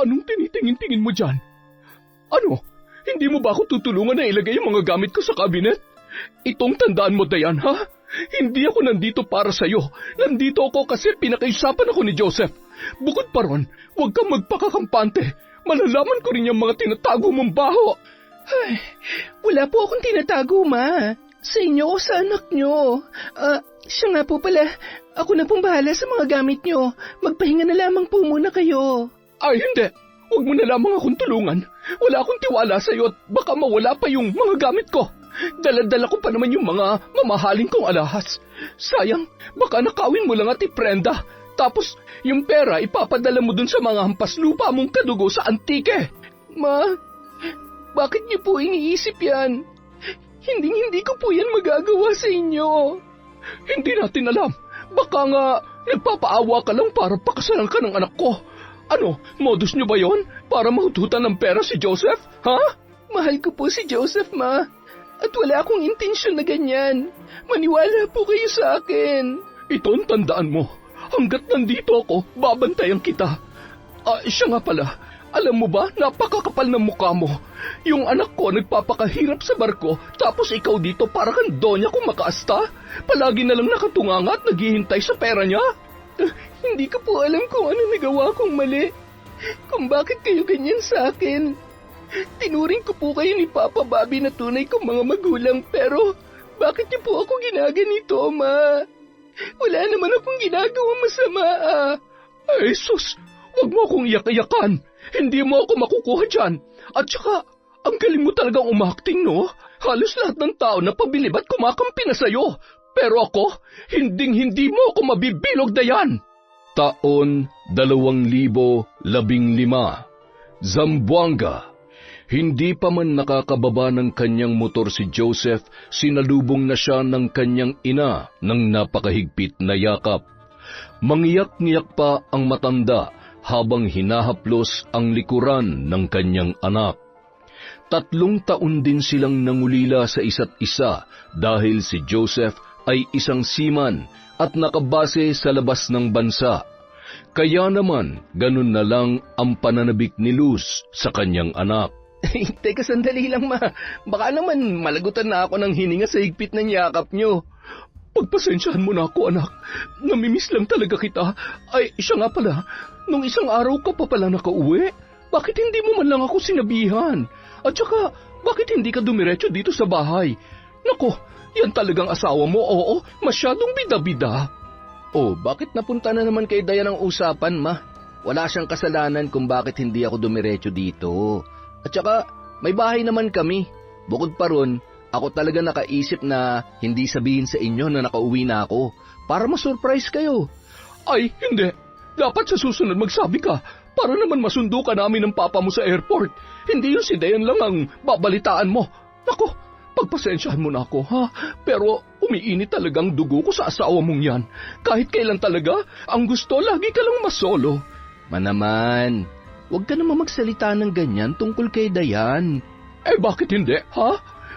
Anong tinitingin-tingin mo dyan? Ano? Hindi mo ba ako tutulungan na ilagay yung mga gamit ko sa kabinet? Itong tandaan mo, Dayan, ha? Hindi ako nandito para sa'yo. Nandito ako kasi pinakaisapan ako ni Joseph. Bukod pa ron, huwag kang magpakakampante. Malalaman ko rin yung mga tinatago mong baho. Ay, wala po akong tinatago, Ma. Sa inyo o sa anak nyo. Siya nga po pala, ako na pong bahala sa mga gamit nyo. Magpahinga na lamang po muna kayo. Ay, hindi. Huwag mo na lamang akong tulungan. Wala akong tiwala sa'yo at baka mawala pa yung mga gamit ko. Dala-dala ko pa naman yung mga mamahalin kong alahas. Sayang, baka nakawin mo lang at iprenda. Tapos, yung pera ipapadala mo dun sa mga hampas lupa mong kadugo sa antike. Ma, bakit niyo po iniisip yan? Hindi ko po yan magagawa sa inyo. Hindi natin alam. Baka nga nagpapaawa ka lang para pakasalan ka ng anak ko. Ano, modus nyo ba yon? Para mahututan ng pera si Joseph? Ha? Mahal ko po si Joseph, Ma. At wala akong intensyon na ganyan. Maniwala po kayo sa akin. Ito ang tandaan mo. Hanggat nandito ako, babantayan kita. Siya nga pala. Alam mo ba, napakakapal ng mukha mo. Yung anak ko nagpapakahirap sa barko, tapos ikaw dito para kang donya kung makaasta. Palagi na lang nakatunganga at naghihintay sa pera niya. Hindi ko po alam kung ano nagawa kong mali. Kung bakit kayo ganyan sa akin. Tinuring ko po kayo ni Papa Bobby na tunay kong mga magulang, pero bakit niyo po ako ginaganito, Ma? Wala naman akong ginagawa masama, Ay, sus! Huwag mo akong iyak-iyakan. Hindi mo ako makukuha dyan. At saka, ang galing mo talagang umakting, no? Halos lahat ng tao na pabilib at kumakampi na sa'yo. Pero ako, hindi mo ako mabibilog, Dayan. Taon 2015, Zamboanga. Hindi pa man nakakababa ng kanyang motor si Joseph, sinalubong na siya ng kanyang ina ng napakahigpit na yakap. Mangiyak-ngiyak pa ang matanda habang hinahaplos ang likuran ng kanyang anak. 3 taon din silang nangulila sa isa't isa dahil si Joseph ay isang seaman at nakabase sa labas ng bansa. Kaya naman, ganun na lang ang pananabik ni Luz sa kanyang anak. Teka, sandali lang, Ma. Baka naman malagutan na ako ng hininga sa higpit ng yakap nyo. Pagpasensyahan mo na ako, anak. Namimiss lang talaga kita. Ay, siya nga pala, nung isang araw ka pa pala nakauwi, bakit hindi mo man lang ako sinabihan? At saka, bakit hindi ka dumiretso dito sa bahay? Nako, yan talagang asawa mo, oo, masyadong bida-bida. Oh, bakit napunta na naman kay Dayan ang usapan, Ma? Wala siyang kasalanan kung bakit hindi ako dumiretso dito. At saka, may bahay naman kami. Bukod pa ron, ako talaga nakaisip na hindi sabihin sa inyo na nakauwi na ako para ma-surprise kayo. Ay, hindi. Dapat sa susunod magsabi ka para naman masundo ka namin ng papa mo sa airport. Hindi yun si Dayan lang ang babalitaan mo. Nako, pagpasensyahan mo na ako, ha? Pero umiinit talagang dugo ko sa asawa mong yan. Kahit kailan talaga, ang gusto lagi ka lang masolo. Manaman, huwag ka naman magsalita ng ganyan tungkol kay Dayan. Eh bakit hindi, ha?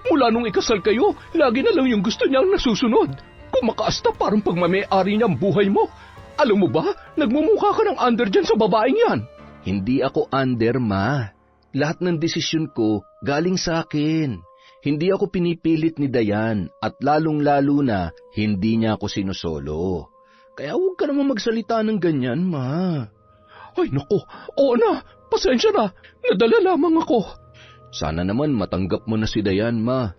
Mula nung ikasal kayo, lagi na lang yung gusto niyang nasusunod. Kung makaasta parang pagmamay-ari niya ang buhay mo. Alam mo ba, nagmumukha ka ng under dyan sa babaeng yan. Hindi ako under, Ma. Lahat ng desisyon ko galing sa akin. Hindi ako pinipilit ni Dayan at lalong-lalo na hindi niya ako sinusolo. Kaya huwag ka naman magsalita ng ganyan, Ma. Ay nako, oo na, pasensya na, nadala lamang ako. Sana naman matanggap mo na si Dayan, Ma.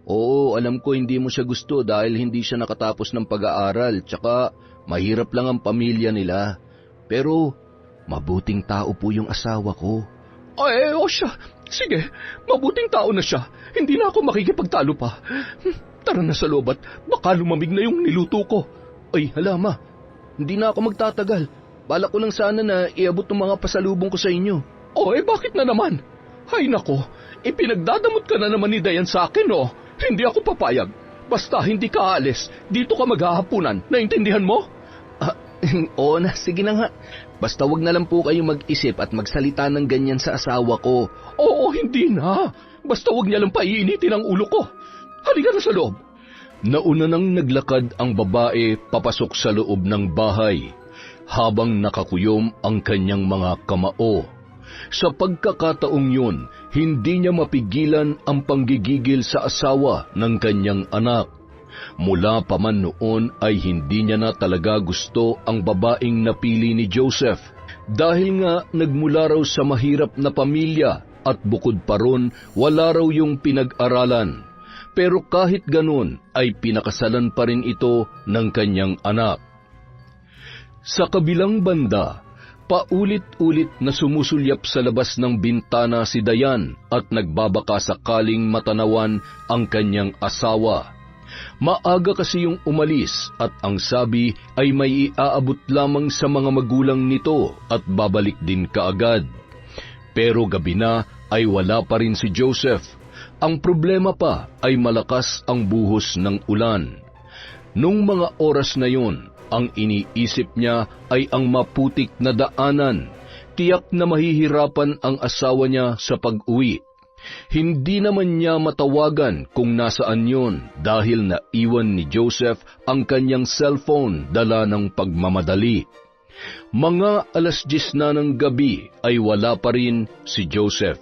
Oo, alam ko hindi mo siya gusto dahil hindi siya nakatapos ng pag-aaral, tsaka mahirap lang ang pamilya nila. Pero mabuting tao po yung asawa ko. Ay, o siya, sige, mabuting tao na siya, hindi na ako makikipagtalo pa. Tara na sa loob at baka lumamig na yung niluto ko. Ay, hala, Ma, hindi na ako magtatagal. Balak ko lang sana na iabot ng mga pasalubong ko sa inyo. Eh bakit na naman? Hay nako, ipinagdadamot ka na naman ni Dayan sa akin, oh. Hindi ako papayag. Basta hindi ka aalis, dito ka maghahapunan. Naintindihan mo? Oo na, sige na nga. Basta wag na lang po kayo mag-isip at magsalita ng ganyan sa asawa ko. Oo, hindi na. Basta wag niya lang paiinitin ang ulo ko. Halika na sa loob. Nauna nang naglakad ang babae papasok sa loob ng bahay, habang nakakuyom ang kanyang mga kamao. Sa pagkakataong yun, hindi niya mapigilan ang panggigigil sa asawa ng kanyang anak. Mula pa man noon ay hindi niya na talaga gusto ang babaeng napili ni Joseph dahil nga nagmula raw sa mahirap na pamilya at bukod pa ron wala raw yung pinag-aralan. Pero kahit ganun ay pinakasalan pa rin ito ng kanyang anak. Sa kabilang banda, paulit-ulit na sumusulyap sa labas ng bintana si Dayan at nagbabaka sakaling matanawan ang kanyang asawa. Maaga kasi yung umalis at ang sabi ay may iaabot lamang sa mga magulang nito at babalik din kaagad. Pero gabi na ay wala pa rin si Joseph. Ang problema pa ay malakas ang buhos ng ulan. Nung mga oras na yun, ang iniisip niya ay ang maputik na daanan. Tiyak na mahihirapan ang asawa niya sa pag-uwi. Hindi naman niya matawagan kung nasaan yun dahil naiwan ni Joseph ang kanyang cellphone dala ng pagmamadali. Mga 10:00 na ng gabi ay wala pa rin si Joseph.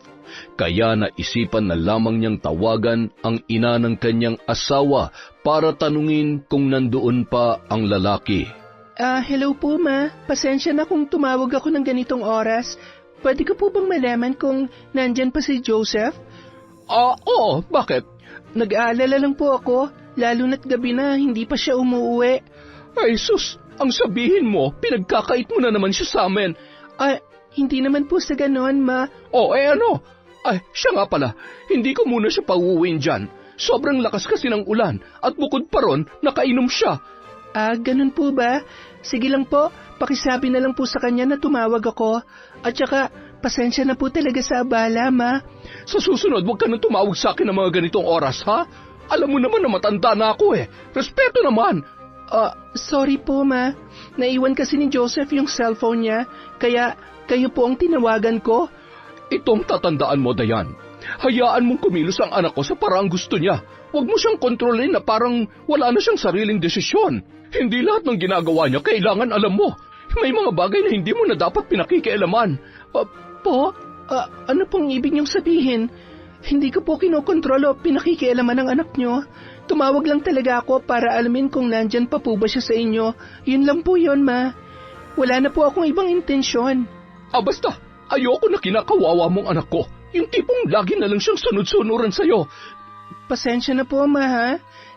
Kaya naisipan na lamang niyang tawagan ang ina ng kanyang asawa para tanungin kung nandoon pa ang lalaki. Hello po ma. Pasensya na kung tumawag ako ng ganitong oras. Pwede ko po bang malaman kung nandyan pa si Joseph? Oo, bakit? Nag-aalala lang po ako, lalo na't gabi na hindi pa siya umuwi. Ay sus, ang sabihin mo, pinagkakait mo na naman siya sa amin. Hindi naman po sa ganon ma. Ano? Ay, siya nga pala, hindi ko muna siya pauuwiin dyan. Sobrang lakas kasi ng ulan at bukod pa ron, nakainom siya. Ganun po ba? Sige lang po, pakisabi na lang po sa kanya na tumawag ako. At saka, pasensya na po talaga sa abala, ma. Sa susunod, huwag ka nang tumawag sa akin ng mga ganitong oras, ha? Alam mo naman na matanda na ako Respeto naman. Sorry po, ma. Naiwan kasi ni Joseph yung cellphone niya, kaya kayo po ang tinawagan ko. Itong tatandaan mo, Dayan. Hayaan mong kumilos ang anak ko sa paraang gusto niya. Huwag mo siyang kontrolin na parang wala na siyang sariling desisyon. Hindi lahat ng ginagawa niya kailangan alam mo. May mga bagay na hindi mo na dapat pinakikialaman. Ano pong ibig niyong sabihin? Hindi ko po kinokontrol o pinakikialaman ng anak niyo. Tumawag lang talaga ako para alamin kung nandyan pa po ba siya sa inyo. Yun lang po yun, ma. Wala na po akong ibang intensyon. Basta, ayoko na kinakawawa mong anak ko. Yung tipong lagi na lang siyang sunod-sunuran sa'yo. Pasensya na po, ma, ha?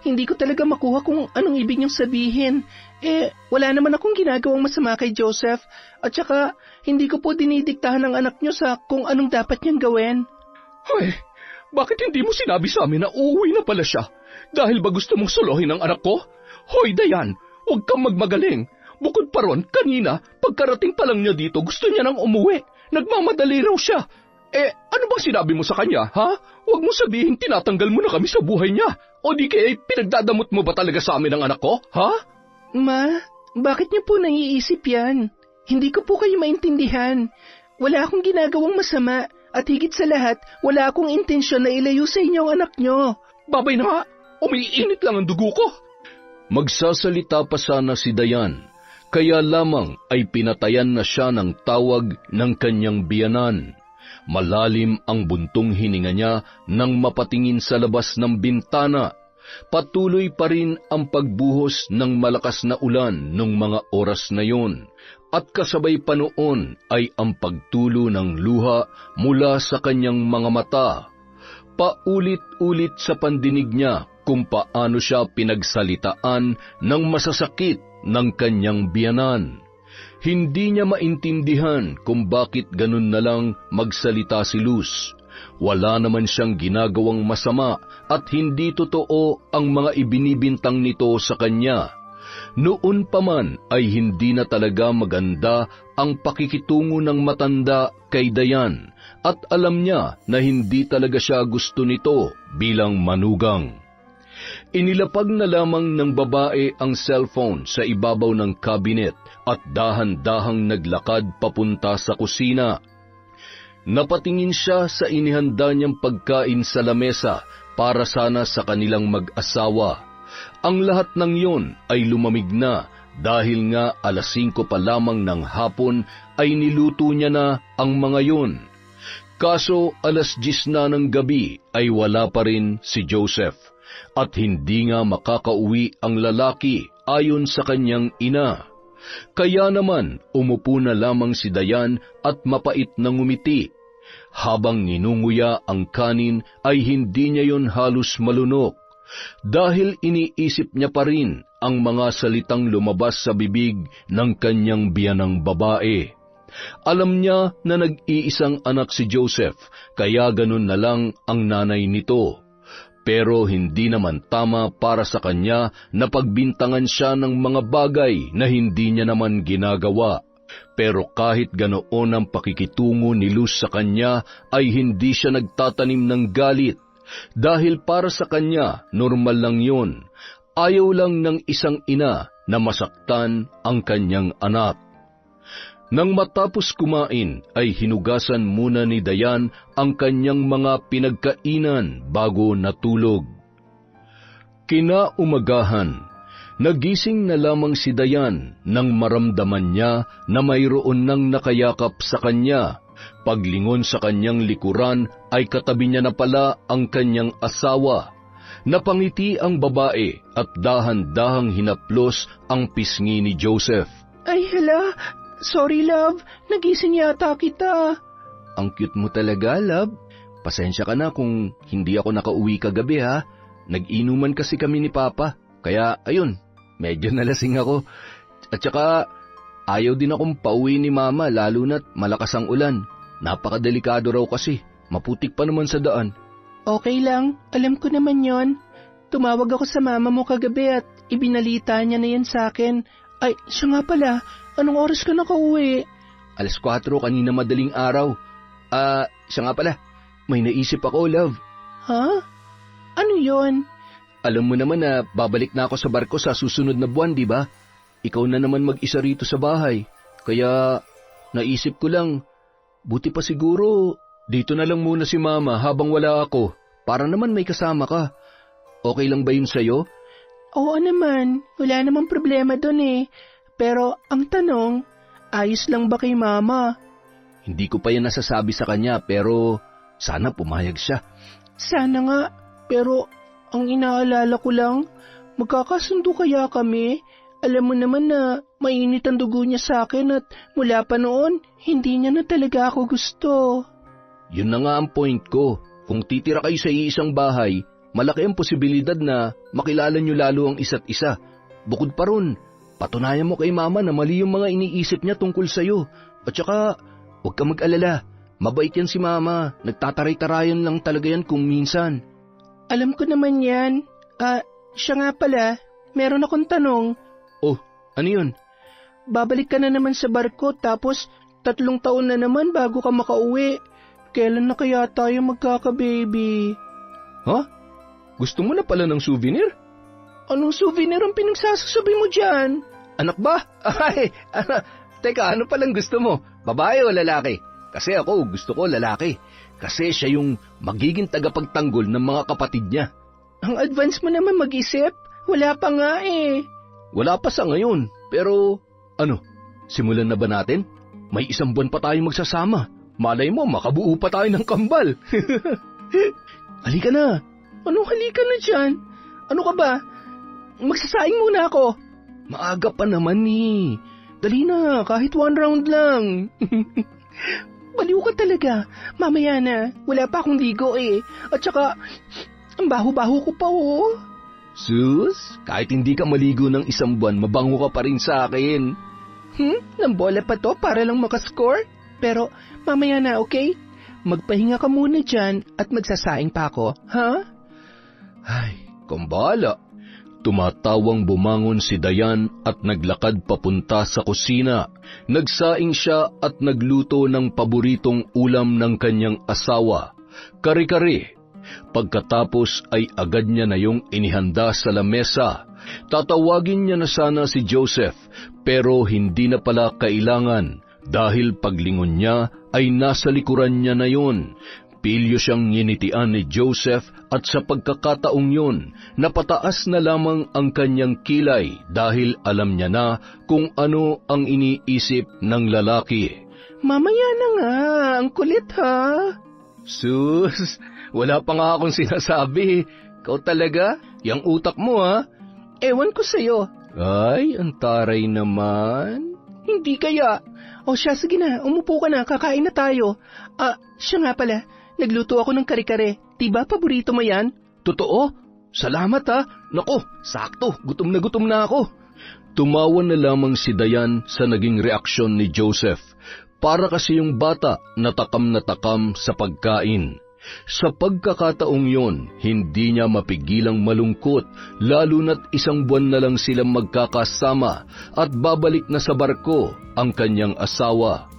Hindi ko talaga makuha kung anong ibig niyong sabihin. Wala naman akong ginagawang masama kay Joseph. At saka, hindi ko po dinidiktahan ng anak niyo sa kung anong dapat niyang gawin. Ay, bakit hindi mo sinabi sa amin na uuwi na pala siya? Dahil ba gusto mong solohin ang anak ko? Hoy, Dayan, huwag kang magmagaling. Bukod pa ron, kanina, pagkarating pa lang niya dito, gusto niya nang umuwi. Nagmamadali raw siya. Ano bang sinabi mo sa kanya, ha? Huwag mo sabihin tinatanggal mo na kami sa buhay niya. O di kaya pinagdadamot mo ba talaga sa amin ang anak ko, ha? Ma, bakit niyo po naiisip yan? Hindi ko po kayo maintindihan. Wala akong ginagawang masama at higit sa lahat, wala akong intensyon na ilayo sa inyo ang anak niyo. Babay na nga, umiinit lang ang dugo ko. Magsasalita pa sana si Dayan, kaya lamang ay pinatayan na siya ng tawag ng kanyang biyanan. Malalim ang buntong hininga niya nang mapatingin sa labas ng bintana. Patuloy pa rin ang pagbuhos ng malakas na ulan nung mga oras na yun, at kasabay pa noon ay ang pagtulo ng luha mula sa kanyang mga mata. Paulit-ulit sa pandinig niya kung paano siya pinagsalitaan ng masasakit ng kanyang biyanan. Hindi niya maintindihan kung bakit ganun na lang magsalita si Luz. Wala naman siyang ginagawang masama at hindi totoo ang mga ibinibintang nito sa kanya. Noon pa man ay hindi na talaga maganda ang pakikitungo ng matanda kay Dayan at alam niya na hindi talaga siya gusto nito bilang manugang. Inilapag na lamang ng babae ang cellphone sa ibabaw ng cabinet at dahan-dahang naglakad papunta sa kusina. Napatingin siya sa inihanda niyang pagkain sa lamesa para sana sa kanilang mag-asawa. Ang lahat ng yon ay lumamig na Dahil nga 5:00 pa lamang ng hapon ay niluto niya na ang mga yun. Kaso 10:00 na ng gabi ay wala pa rin si Joseph at hindi nga makakauwi ang lalaki ayon sa kanyang ina. Kaya naman umupo na lamang si Dayan at mapait na ngumiti. Habang ninunguya ang kanin ay hindi niya yon halos malunok dahil iniisip niya pa rin ang mga salitang lumabas sa bibig ng kanyang biyanang babae. Alam niya na nag-iisang anak si Joseph, kaya ganun na lang ang nanay nito. Pero hindi naman tama para sa kanya na pagbintangan siya ng mga bagay na hindi niya naman ginagawa. Pero kahit ganoon ang pakikitungo ni Luz sa kanya, ay hindi siya nagtatanim ng galit. Dahil para sa kanya, normal lang yun. Ayaw lang ng isang ina na masaktan ang kanyang anak. Nang matapos kumain, ay hinugasan muna ni Dayan ang kanyang mga pinagkainan bago natulog. Kinaumagahan, nagising na lamang si Dayan nang maramdaman niya na mayroon nang nakayakap sa kanya. Paglingon sa kanyang likuran ay katabi niya na pala ang kanyang asawa. Napangiti ang babae at dahan-dahang hinaplos ang pisngi ni Joseph. Ay hala, sorry love, nagising yata kita. Ang cute mo talaga, love. Pasensya ka na kung hindi ako nakauwi kagabi ha. Nag-inuman kasi kami ni Papa, kaya ayun, medyo nalasing ako. At saka, ayaw din akong pauwi ni Mama lalo na't malakas ang ulan. Napakadelikado raw kasi, maputik pa naman sa daan. Okay lang, alam ko naman yon. Tumawag ako sa mama mo kagabi at ibinalita niya na yan sa akin. Ay, siya nga pala, anong oras ka nakauwi? 4:00 kanina madaling araw. Siya nga pala, may naisip ako, love. Ha? Ano yon? Alam mo naman na babalik na ako sa barko sa susunod na buwan, di ba? Ikaw na naman mag-isa rito sa bahay. Kaya, naisip ko lang, buti pa siguro, dito na lang muna si Mama habang wala ako, para naman may kasama ka. Okay lang ba yun sa'yo? Oo naman, wala namang problema dun eh. Pero ang tanong, ayos lang ba kay Mama? Hindi ko pa yan nasasabi sa kanya pero sana pumayag siya. Sana nga, pero ang inaalala ko lang, magkakasundo kaya kami? Alam mo naman na mainit ang dugo niya sa akin at mula pa noon, hindi niya na talaga ako gusto. Yun na nga ang point ko. Kung titira kayo sa iisang bahay, malaki ang posibilidad na makilala nyo lalo ang isa't isa. Bukod pa ron, patunayan mo kay Mama na mali yung mga iniisip niya tungkol sa'yo. At saka, huwag ka mag-alala. Mabait yan si Mama. Nagtataray-tarayan lang talaga yan kung minsan. Alam ko naman yan. Siya nga pala, meron akong tanong. Oh, ano yun? Babalik ka na naman sa barko tapos 3 taon na naman bago ka makauwi. Kailan na kaya tayo magkaka-baby? Ha? Gusto mo na pala ng souvenir? Anong souvenir ang pinagsasasabi mo dyan? Anak ba? Ay, teka, ano palang gusto mo? Babae o lalaki? Kasi ako, gusto ko lalaki. Kasi siya yung magiging tagapagtanggol ng mga kapatid niya. Ang advance mo naman mag-isip. Wala pa nga eh. Wala pa sa ngayon, pero ano, simulan na ba natin? May 1 buwan pa tayong magsasama. Malay mo, makabuo pa tayo ng kambal. Halika na. Anong halika na dyan? Ano ka ba? Magsasaing muna ako. Maaga pa naman eh. Dali na, kahit 1 round lang. Baliw ka talaga. Mamaya na, wala pa akong ligo eh. At saka, ang baho-baho ko pa oh. Sus, kahit hindi ka maligo ng 1 buwan, mabango ka pa rin sa akin. Nambola pa to para lang makascore? Pero mamaya na, okay? Magpahinga ka muna dyan at magsasaing pa ako, ha? Ay, kumbala. Tumatawang bumangon si Dayan at naglakad papunta sa kusina. Nagsaing siya at nagluto ng paboritong ulam ng kanyang asawa, kare-kare. Pagkatapos ay agad niya na yung inihanda sa lamesa. Tatawagin niya na sana si Joseph pero hindi na pala kailangan dahil paglingon niya ay nasa likuran niya na yun. pilyo siyang nginitian ni Joseph at sa pagkakataong yun, napataas na lamang ang kanyang kilay dahil alam niya na kung ano ang iniisip ng lalaki. Mamaya na nga, ang kulit ha. Sus, wala pa nga akong sinasabi. Ikaw talaga? Yang utak mo ha? Ewan ko sa'yo. Ay, ang taray naman. Hindi kaya. O siya, sige na, umupo ka na, kakain na tayo. Siya nga pala, nagluto ako ng kare-kare. Diba paborito mo yan? Totoo? Salamat ha. Nako, sakto, gutom na ako. Tumawa na lamang si Dayan sa naging reaksyon ni Joseph. Para kasi yung bata natakam sa pagkain. Sa pagkakataong yon, hindi niya mapigilang malungkot, lalo na't 1 buwan na lang silang magkakasama at babalik na sa barko ang kanyang asawa.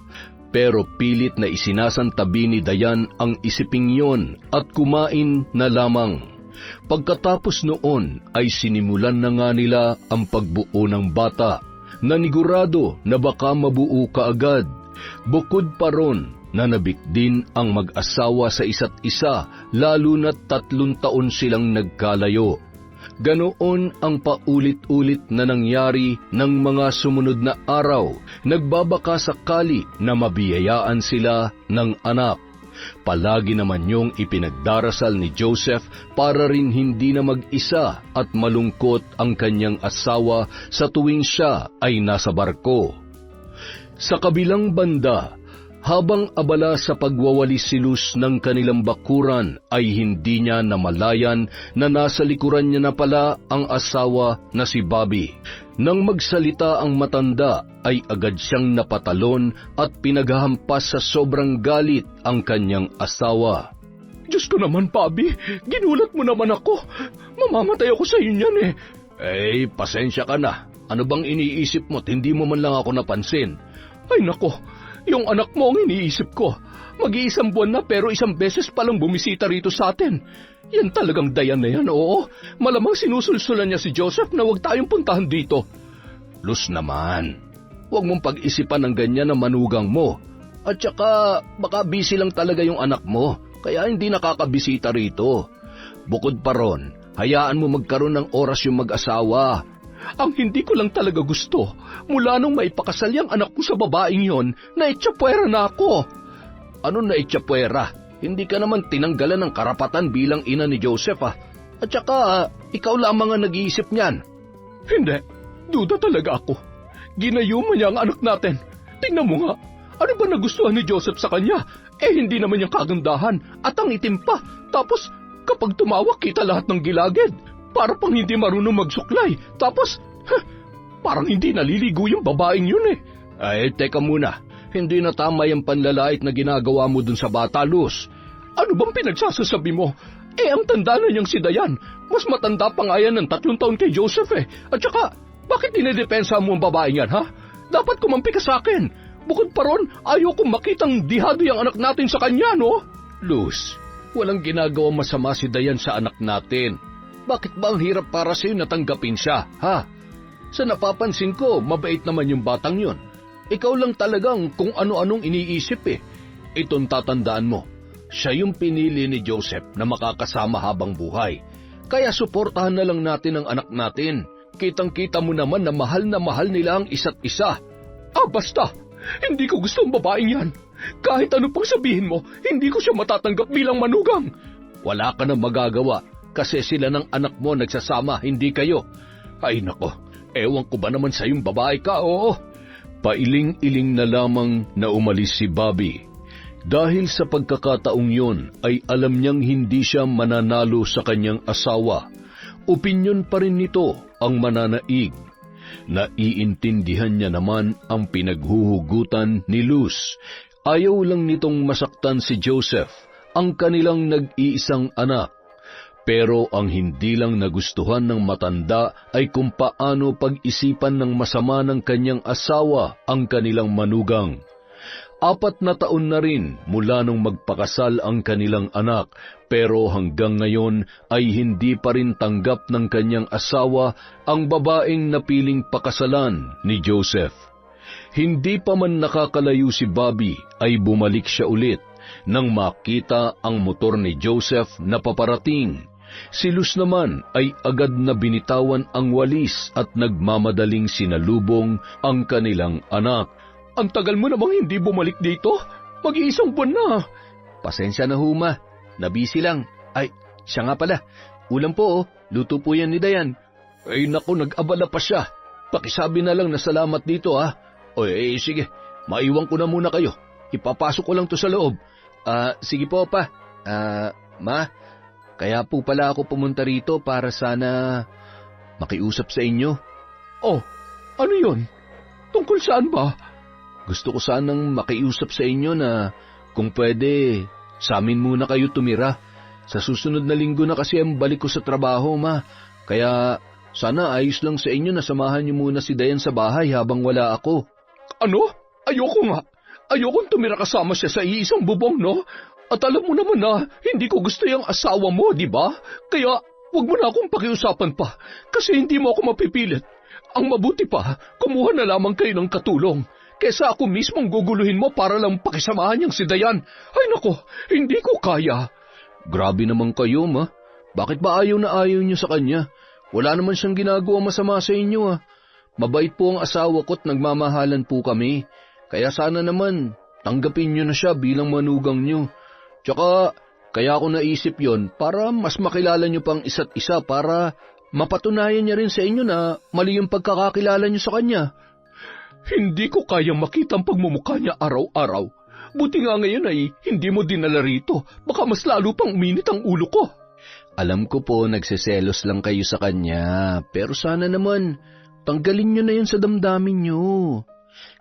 Pero pilit na isinasantabi ni Dayan ang isiping yon at kumain na lamang. Pagkatapos noon ay sinimulan na nga nila ang pagbuo ng bata, nanigurado na baka mabuo kaagad. Bukod pa ron, nanabik din ang mag-asawa sa isa't isa, lalo na't 3 taon silang nagkalayo. Ganoon ang paulit-ulit na nangyari ng mga sumunod na araw, nagbabaka sakali na mabiyayaan sila ng anak. Palagi naman yung ipinagdarasal ni Joseph para rin hindi na mag-isa at malungkot ang kanyang asawa sa tuwing siya ay nasa barko. Sa kabilang banda, habang abala sa pagwawalis si Luz ng kanilang bakuran ay hindi niya namalayan na nasa likuran niya na pala ang asawa na si Bobby. Nang magsalita ang matanda ay agad siyang napatalon at pinaghahampas sa sobrang galit ang kanyang asawa. Diyos ko naman, Bobby, ginulat mo naman ako. Mamamatay ako sa inyo yan pasensya ka na. Ano bang iniisip mo at hindi mo man lang ako napansin? Ay nako, yung anak mo ang iniisip ko. Mag-1 buwan na pero 1 beses palang bumisita rito sa atin. Yan talagang Dayan na yan, oo. Malamang sinusulsulan niya si Joseph na huwag tayong puntahan dito. Luz naman, huwag mong pag-isipan ng ganyan na manugang mo. At saka baka busy lang talaga yung anak mo, kaya hindi nakakabisita rito. Bukod pa ron, hayaan mo magkaroon ng oras yung mag-asawa. Ang hindi ko lang talaga gusto, mula nung maipakasal yung anak ko sa babaeng yon, naitsapwera na ako. Ano naitsapwera? Hindi ka naman tinanggalan ng karapatan bilang ina ni Joseph At saka, ikaw lamang ang nag-iisip niyan. Hindi, duda talaga ako. Ginayuma niya ang anak natin. Tingnan mo nga, ano ba nagustuhan ni Joseph sa kanya? Hindi naman yung kagandahan at ang itim pa. Tapos, kapag tumawa kita lahat ng gilagid. Para pang hindi marunong magsuklay. Tapos, parang hindi naliligo yung babaeng yun Ay, teka muna. Hindi na tama yung panlalait na ginagawa mo dun sa bata, Luz. Ano bang pinagsasasabi mo? Ang tanda na niyang si Dayan. Mas matanda pa nga yan ng 3 taon kay Joseph At saka, bakit dinidepensa mo ang babaeng yan, ha? Dapat kumampi ka sa akin. Bukod pa ron, ayaw kong makitang dihado yung anak natin sa kanya, no? Luz, walang ginagawang masama si Dayan sa anak natin. Bakit ba ang hirap para sa'yo natanggapin siya, ha? Sa napapansin ko, mabait naman yung batang yon. Ikaw lang talagang kung ano-anong iniisip Itong tatandaan mo, siya yung pinili ni Joseph na makakasama habang buhay. Kaya suportahan na lang natin ang anak natin. Kitang-kita mo naman na mahal nila ang isa't isa. Basta! Hindi ko gusto ang babaeng yan. Kahit ano pang sabihin mo, hindi ko siya matatanggap bilang manugang. Wala ka nang magagawa. Kasi sila ng anak mo nagsasama, hindi kayo. Ay nako, ewan ko ba naman sa yung babae ka, oo. Pailing-iling na lamang na umalis si Bobby. Dahil sa pagkakataong yon ay alam niyang hindi siya mananalo sa kanyang asawa. Opinyon pa rin nito ang mananaig. Naiintindihan niya naman ang pinaghuhugutan ni Luz. Ayaw lang nitong masaktan si Joseph, ang kanilang nag-iisang anak. Pero ang hindi lang nagustuhan ng matanda ay kung paano pag-isipan ng masama ng kanyang asawa ang kanilang manugang. 4 na taon na rin mula nung magpakasal ang kanilang anak, pero hanggang ngayon ay hindi pa rin tanggap ng kanyang asawa ang babaeng napiling pakasalan ni Joseph. Hindi pa man nakakalayo si Bobby ay bumalik siya ulit. nang makita ang motor ni Joseph na paparating. Si Luz naman ay agad na binitawan ang walis at nagmamadaling sinalubong ang kanilang anak. Ang tagal mo namang hindi bumalik dito. Mag-iisang buwan na. Pasensya na ho, Ma. Nabisi lang. Ay, siya nga pala. Ulam po, oh. Luto po yan ni Dayan. Ay naku, nag-abala pa siya. Pakisabi na lang na salamat dito, ha. Sige, maiwan ko na muna kayo. Ipapasok ko lang to sa loob. Sige po, Pa. Ma, kaya po pala ako pumunta rito para sana makiusap sa inyo. Oh, ano yun? Tungkol saan ba? Gusto ko sanang makiusap sa inyo na kung pwede, sa amin muna kayo tumira. Sa susunod na linggo na kasi ang balik ko sa trabaho, Ma. Kaya sana ayos lang sa inyo na samahan niyo muna si Dayan sa bahay habang wala ako. Ano? Ayoko nga. Ayokong tumira kasama siya sa iisang bubong, no? At alam mo naman na hindi ko gusto yung asawa mo, di ba? Kaya wag mo na akong pakiusapan pa kasi hindi mo ako mapipilit. Ang mabuti pa, kumuha na lamang kayo ng katulong. Kesa ako mismong guguluhin mo para lang pakisamahan niyang si Dayan. Ay nako, hindi ko kaya. Grabe naman kayo, Ma. Bakit ba ayaw na ayaw niyo sa kanya? Wala naman siyang ginagawa masama sa inyo, ah. Mabait po ang asawa ko't nagmamahalan po kami. Kaya sana naman, tanggapin niyo na siya bilang manugang niyo. Tsaka, kaya ako naisip yon para mas makilala niyo pang isa't isa para mapatunayan niya rin sa inyo na mali yung pagkakakilala niyo sa kanya. Hindi ko kayang makita ang pagmumukha niya araw-araw. Buti nga ngayon ay hindi mo dinala rito. Baka mas lalo pang uminit ang ulo ko. Alam ko po nagseselos lang kayo sa kanya, pero sana naman tanggalin niyo na yun sa damdamin niyo.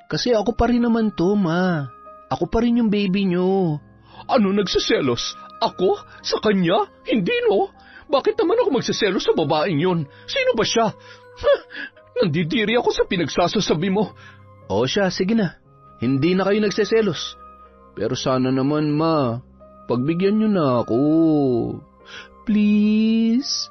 Kasi ako pa rin naman to, Ma. Ako pa rin yung baby niyo. Ano nagseselos? Ako? Sa kanya? Hindi, no? Bakit naman ako magseselos sa babaeng yun? Sino ba siya? Nandidiri ako sa pinagsasasabi mo. O siya, sige na. Hindi na kayo nagseselos. Pero sana naman, Ma, pagbigyan niyo na ako. Please?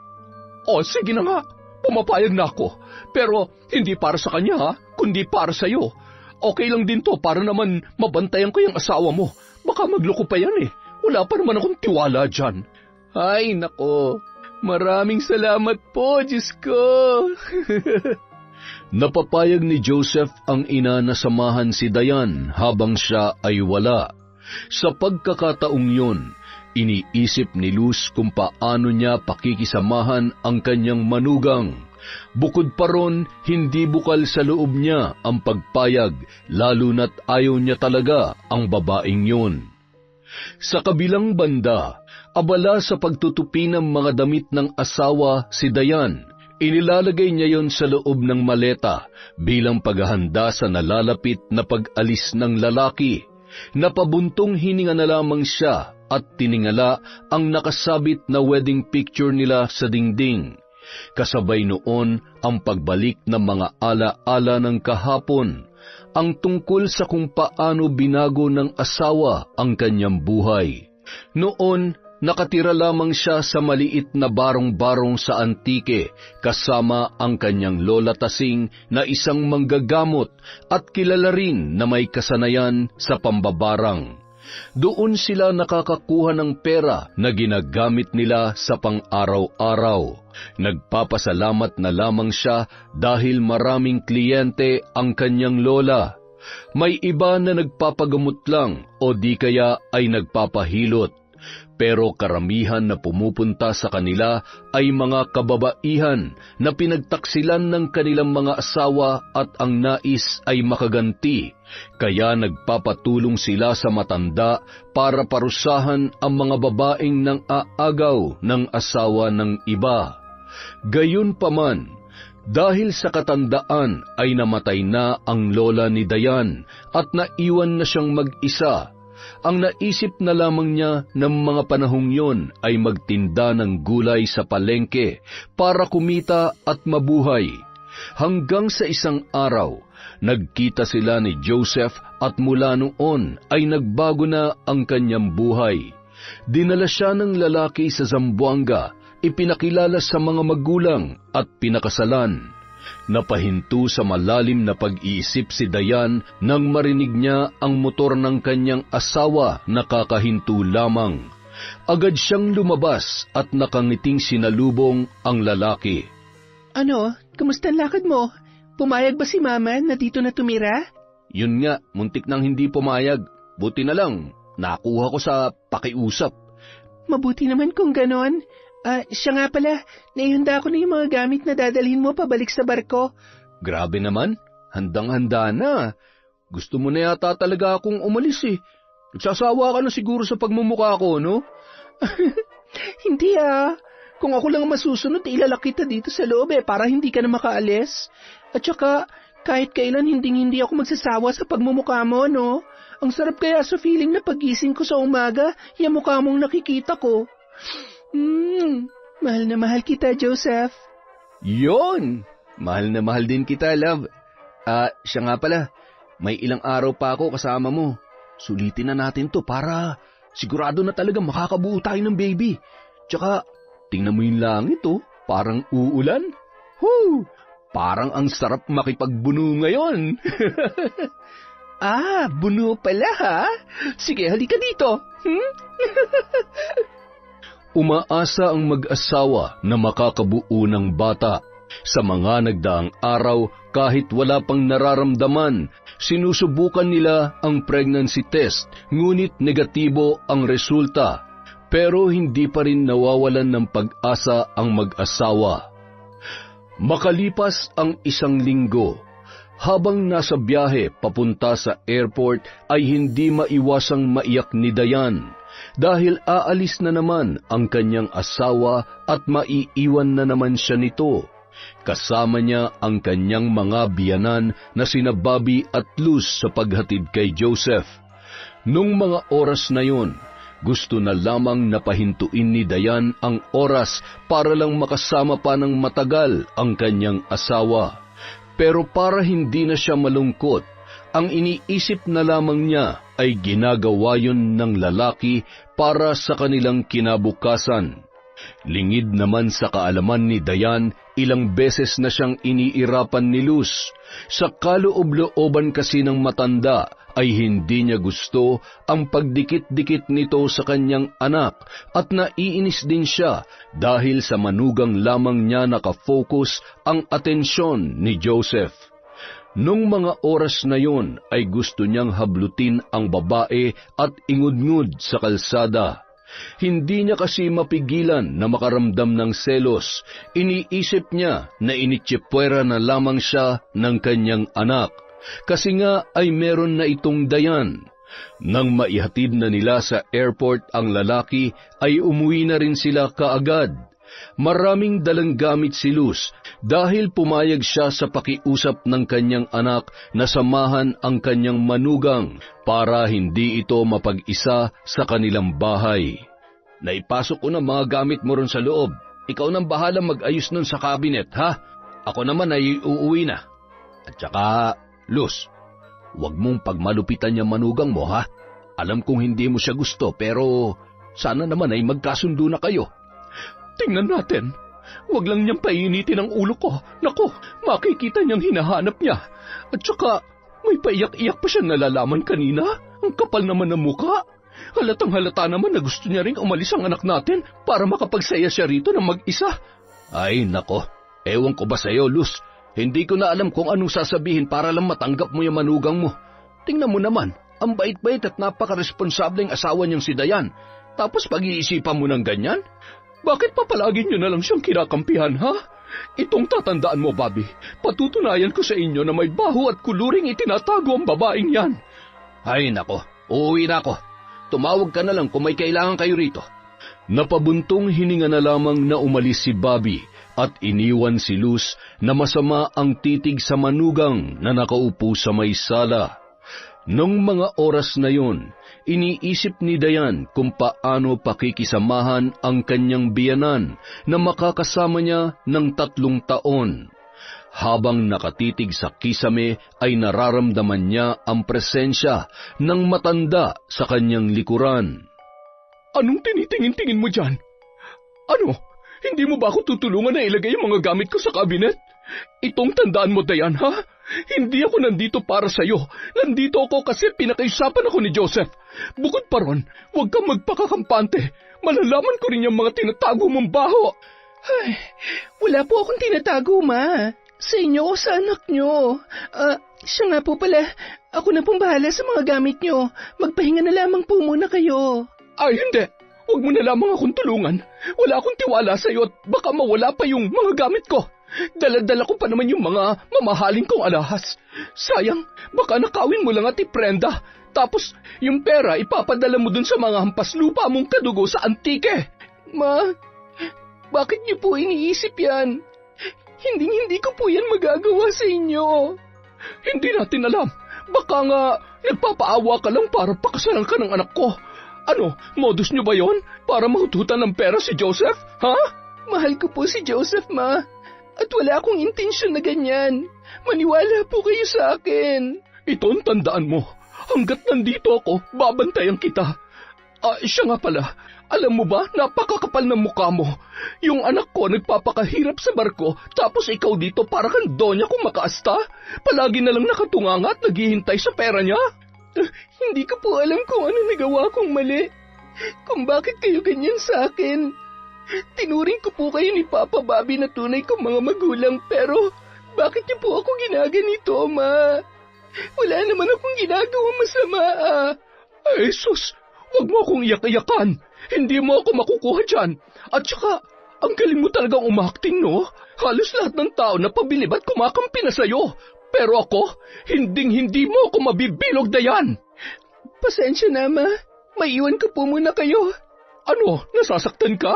O, sige na nga. Pumapayag na ako. Pero hindi para sa kanya, ha? Kundi para sa'yo. Okay lang din to para naman mabantayan ko yung asawa mo. Baka magloko pa yan eh. Wala pa naman akong tiwala dyan. Ay, nako. Maraming salamat po, Diyos ko. Napapayag ni Joseph ang ina na samahan si Dayan habang siya ay wala. Sa pagkakataong yun, iniisip ni Luz kung paano niya pakikisamahan ang kanyang manugang. Bukod pa ron, hindi bukal sa loob niya ang pagpayag, lalo na't ayaw niya talaga ang babaeng yun. Sa kabilang banda, abala sa pagtutupi ng mga damit ng asawa si Dayan. Inilalagay niya yon sa loob ng maleta bilang paghahanda sa nalalapit na pag-alis ng lalaki. Napabuntong hininga na lamang siya at tiningala ang nakasabit na wedding picture nila sa dingding. Kasabay noon ang pagbalik ng mga ala-ala ng kahapon, ang tungkol sa kung paano binago ng asawa ang kanyang buhay. Noon, nakatira lamang siya sa maliit na barong-barong sa Antique kasama ang kanyang lola Tasing na isang manggagamot at kilala rin na may kasanayan sa pambabarang. Doon sila nakakakuha ng pera na ginagamit nila sa pang-araw-araw. Nagpapasalamat na lamang siya dahil maraming kliyente ang kanyang lola. May iba na nagpapagamot lang o di kaya ay nagpapahilot. Pero karamihan na pumupunta sa kanila ay mga kababaihan na pinagtaksilan ng kanilang mga asawa at ang nais ay makaganti. Kaya nagpapatulong sila sa matanda para parusahan ang mga babaeng nang aagaw ng asawa ng iba. Gayunpaman, dahil sa katandaan ay namatay na ang lola ni Dayan at naiwan na siyang mag-isa. Ang naisip na lamang niya ng mga panahong yon ay magtinda ng gulay sa palengke para kumita at mabuhay. Hanggang sa isang araw, nagkita sila ni Joseph at mula noon ay nagbago na ang kanyang buhay. Dinala siya ng lalaki sa Zamboanga, ipinakilala sa mga magulang at pinakasalan. Napahinto sa malalim na pag-iisip si Dayan nang marinig niya ang motor ng kanyang asawa na kakahinto lamang. Agad siyang lumabas at nakangiting sinalubong ang lalaki. Ano? Kamusta ang lakad mo? Pumayag ba si Mama na dito na tumira? Yun nga, muntik nang hindi pumayag. Buti na lang, nakuha ko sa pakiusap. Mabuti naman kung ganon. Siya nga pala, naihanda ko na yung mga gamit na dadalhin mo pabalik sa barko. Grabe naman, handang-handa na. Gusto mo na yata talaga akong umalis eh. Nagsasawa ka na siguro sa pagmumukha ko, no? Hindi Kung ako lang masusunod, ilalak kita dito sa loob para hindi ka na makaalis. At saka, kahit kailan hindi ako magsasawa sa pagmumukha mo, no? Ang sarap kaya sa feeling na pagising ko sa umaga, yung mukha mong nakikita ko. Mahal na mahal kita, Joseph. Yon! Mahal na mahal din kita, love. Siya nga pala, may ilang araw pa ako kasama mo. Sulitin na natin to para sigurado na talaga makakabuo tayo ng baby. Tsaka, tingnan mo yung langit parang uulan. Parang ang sarap makipagbuno ngayon. Buno pala Sige, halika dito. Umaasa ang mag-asawa na makakabuo ng bata. Sa mga nagdaang araw, kahit wala pang nararamdaman, sinusubukan nila ang pregnancy test, ngunit negatibo ang resulta. Pero hindi pa rin nawawalan ng pag-asa ang mag-asawa. Makalipas ang 1 linggo, habang nasa biyahe papunta sa airport ay hindi maiwasang maiyak ni Dayan. Dahil aalis na naman ang kanyang asawa at maiiwan na naman siya nito. Kasama niya ang kanyang mga biyanan na sina Bobby at Luz sa paghatid kay Joseph. Nung mga oras na yon, gusto na lamang napahintuin ni Dayan ang oras para lang makasama pa ng matagal ang kanyang asawa. Pero para hindi na siya malungkot, ang iniisip na lamang niya ay ginagawa yun ng lalaki para sa kanilang kinabukasan. Lingid naman sa kaalaman ni Dayan, ilang beses na siyang iniirapan ni Luz. Sa kaloob-looban kasi ng matanda ay hindi niya gusto ang pagdikit-dikit nito sa kanyang anak at naiinis din siya dahil sa manugang lamang niya nakafocus ang atensyon ni Joseph. Nung mga oras na yun ay gusto niyang hablutin ang babae at ingudngud sa kalsada. Hindi niya kasi mapigilan na makaramdam ng selos. Iniisip niya na initsipwera na lamang siya ng kanyang anak. Kasi nga ay meron na itong Dayan. Nang maihatid na nila sa airport ang lalaki, ay umuwi na rin sila kaagad. Maraming dalang gamit si Luz dahil pumayag siya sa pakiusap ng kanyang anak na samahan ang kanyang manugang para hindi ito mapag-isa sa kanilang bahay. Naipasok ko na mga gamit mo ron sa loob. Ikaw nang bahala mag-ayos nun sa cabinet, ha? Ako naman ay uuwi na. At saka, Luz, huwag mong pagmalupitan yung manugang mo, ha? Alam kong hindi mo siya gusto pero sana naman ay magkasundo na kayo. Tingnan natin. Huwag lang niyang painitin ang ulo ko. Naku, makikita niyang hinahanap niya. At saka, may paiyak-iyak pa siya nalalaman kanina. Ang kapal naman ng muka. Halatang-halata naman na gusto niya ring umalis ang anak natin para makapagsaya siya rito ng mag-isa. Ay, nako. Ewan ko ba sa'yo, Luz? Hindi ko na alam kung anong sasabihin para lang matanggap mo yung manugang mo. Tingnan mo naman, ang bait-bait at napaka-responsableng asawa niyang si Dayan. Tapos pag-iisipan mo ng ganyan? Bakit pa palagi niyo na lang siyang kinakampihan, ha? Itong tatandaan mo, Bobby, patutunayan ko sa inyo na may baho at kuluring itinatago ang babaeng yan. Ay, nako, uuwi na ako. Tumawag ka na lang kung may kailangan kayo rito. Napabuntong hininga na lamang na umalis si Bobby at iniwan si Luz na masama ang titig sa manugang na nakaupo sa may sala. Nung mga oras na yun, iniisip ni Dayan kung paano pakikisamahan ang kanyang biyanan na makakasama niya ng 3 taon. Habang nakatitig sa kisame ay nararamdaman niya ang presensya ng matanda sa kanyang likuran. Anong tinitingin-tingin mo dyan? Ano? Hindi mo ba ako tutulungan na ilagay yung mga gamit ko sa kabinet? Itong tandaan mo, Dayan, ha? Hindi ako nandito para sa'yo. Nandito ako kasi pinakaisapan ako ni Joseph. Bukod pa ron, huwag kang magpakakampante. Malalaman ko rin yung mga tinatago mong baho. Ay, wala po akong tinatago, Ma. Sa inyo o sa anak nyo. Siya nga po pala, ako na pong bahala sa mga gamit nyo. Magpahinga na lamang po muna kayo. Ay, hindi. Huwag mo na lamang akong tulungan. Wala akong tiwala sa'yo at baka mawala pa yung mga gamit ko. Dala-dala ko pa naman yung mga mamahaling kong alahas. Sayang, baka nakawin mo lang at iprenda. Tapos, yung pera ipapadala mo dun sa mga hampas lupa mong kadugo sa antike. Ma, bakit niyo po iniisip yan? Hindi ko po yan magagawa sa inyo. Hindi natin alam. Baka nga nagpapaawa ka lang para pakasalan ka ng anak ko. Ano, modus nyo ba yon? Para mahututan ng pera si Joseph? Ha? Mahal ko po si Joseph, Ma. At wala akong intensyon na ganyan. Maniwala po kayo sa akin. Ito ang tandaan mo. Hanggat nandito ako, babantayan kita. Siya nga pala. Alam mo ba, napakakapal ng mukha mo. Yung anak ko nagpapakahirap sa barko, tapos ikaw dito para kang donya kung makaasta. Palagi na lang nakatunganga at naghihintay sa pera niya. Hindi ko po alam kung ano nagawa kong mali. Kung bakit kayo ganyan sa akin. Tinuring ko po kayo ni Papa Bobby na tunay kong mga magulang, pero bakit niyo po ako ginaganito, Ma? Wala naman akong ginagawang masama, Ay, sus! Huwag mo akong iyak-iyakan. Hindi mo ako makukuha dyan. At saka, ang galing mo talagang umakting, no? Halos lahat ng tao na pabilib at kumakampi na sa'yo. Pero ako, hindi mo ako mabibilog, Dayan. Pasensya na, Ma. Maiwan ko po muna kayo. Ano, nasasaktan ka?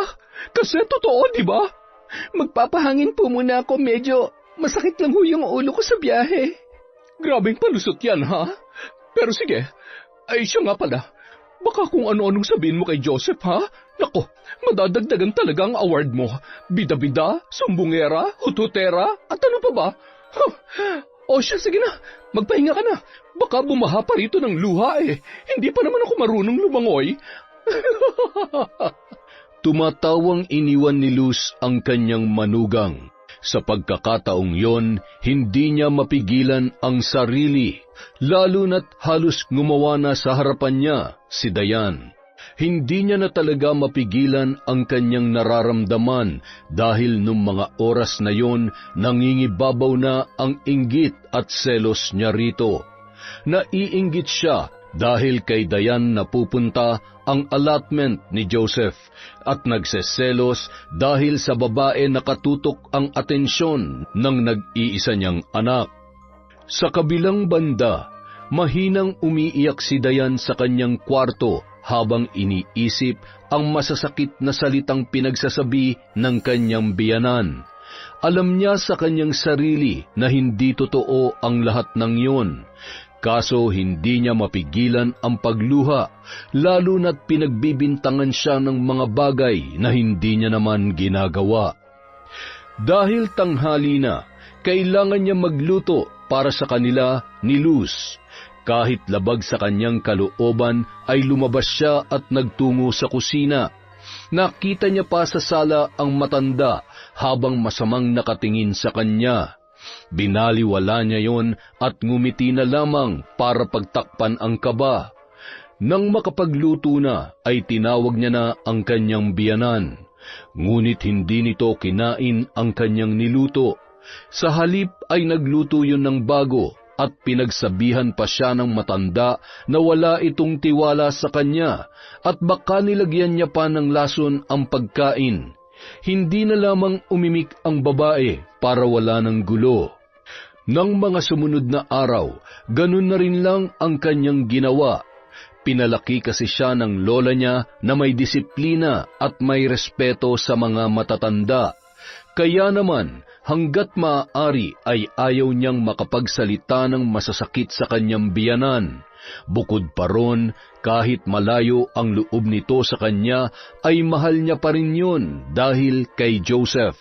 Kasi totoo, di ba? Magpapahangin po muna ako, medyo masakit lang ho yung ulo ko sa biyahe. Grabing palusot yan, ha? Pero sige, ay siya nga pala. Baka kung ano-anong sabihin mo kay Joseph, ha? Nako, madadagdagan talaga ang award mo. Bida-bida, sumbungera, hututera, at ano pa ba? O siya, sige na, magpahinga ka na. Baka bumaha pa rito ng luha eh. Hindi pa naman ako marunong lumangoy. Tumatawang iniwan ni Luz ang kanyang manugang. Sa pagkakataong yon, hindi niya mapigilan ang sarili, lalo na't halos gumawa na sa harapan niya si Dayan. Hindi niya na talaga mapigilan ang kanyang nararamdaman dahil nung mga oras na yon, nangingibabaw na ang inggit at selos niya rito. Naiinggit siya dahil kay Dayan napupunta ang allotment ni Joseph at nagseselos dahil sa babae nakatutok ang atensyon ng nag-iisa niyang anak. Sa kabilang banda, mahinang umiiyak si Dayan sa kanyang kwarto habang iniisip ang masasakit na salitang pinagsasabi ng kanyang biyanan. Alam niya sa kanyang sarili na hindi totoo ang lahat ng iyon. Kaso hindi niya mapigilan ang pagluha, lalo na't pinagbibintangan siya ng mga bagay na hindi niya naman ginagawa. Dahil tanghali na, kailangan niya magluto para sa kanila ni Luz. Kahit labag sa kanyang kalooban ay lumabas siya at nagtungo sa kusina. Nakita niya pa sa sala ang matanda habang masamang nakatingin sa kanya. Binaliwala niya yon at ngumiti na lamang para pagtakpan ang kaba. Nang makapagluto na ay tinawag niya na ang kanyang biyanan. Ngunit hindi nito kinain ang kanyang niluto. Sa halip ay nagluto yun ng bago at pinagsabihan pa siya ng matanda na wala itong tiwala sa kanya at baka nilagyan niya pa ng lason ang pagkain. Hindi na lamang umimik ang babae para wala ng gulo. Nang mga sumunod na araw, ganun na rin lang ang kanyang ginawa. Pinalaki kasi siya ng lola niya na may disiplina at may respeto sa mga matatanda. Kaya naman, hanggat maaari ay ayaw niyang makapagsalita ng masasakit sa kanyang biyanan. Bukod pa ron, kahit malayo ang loob nito sa kanya, ay mahal niya pa rin yun dahil kay Joseph.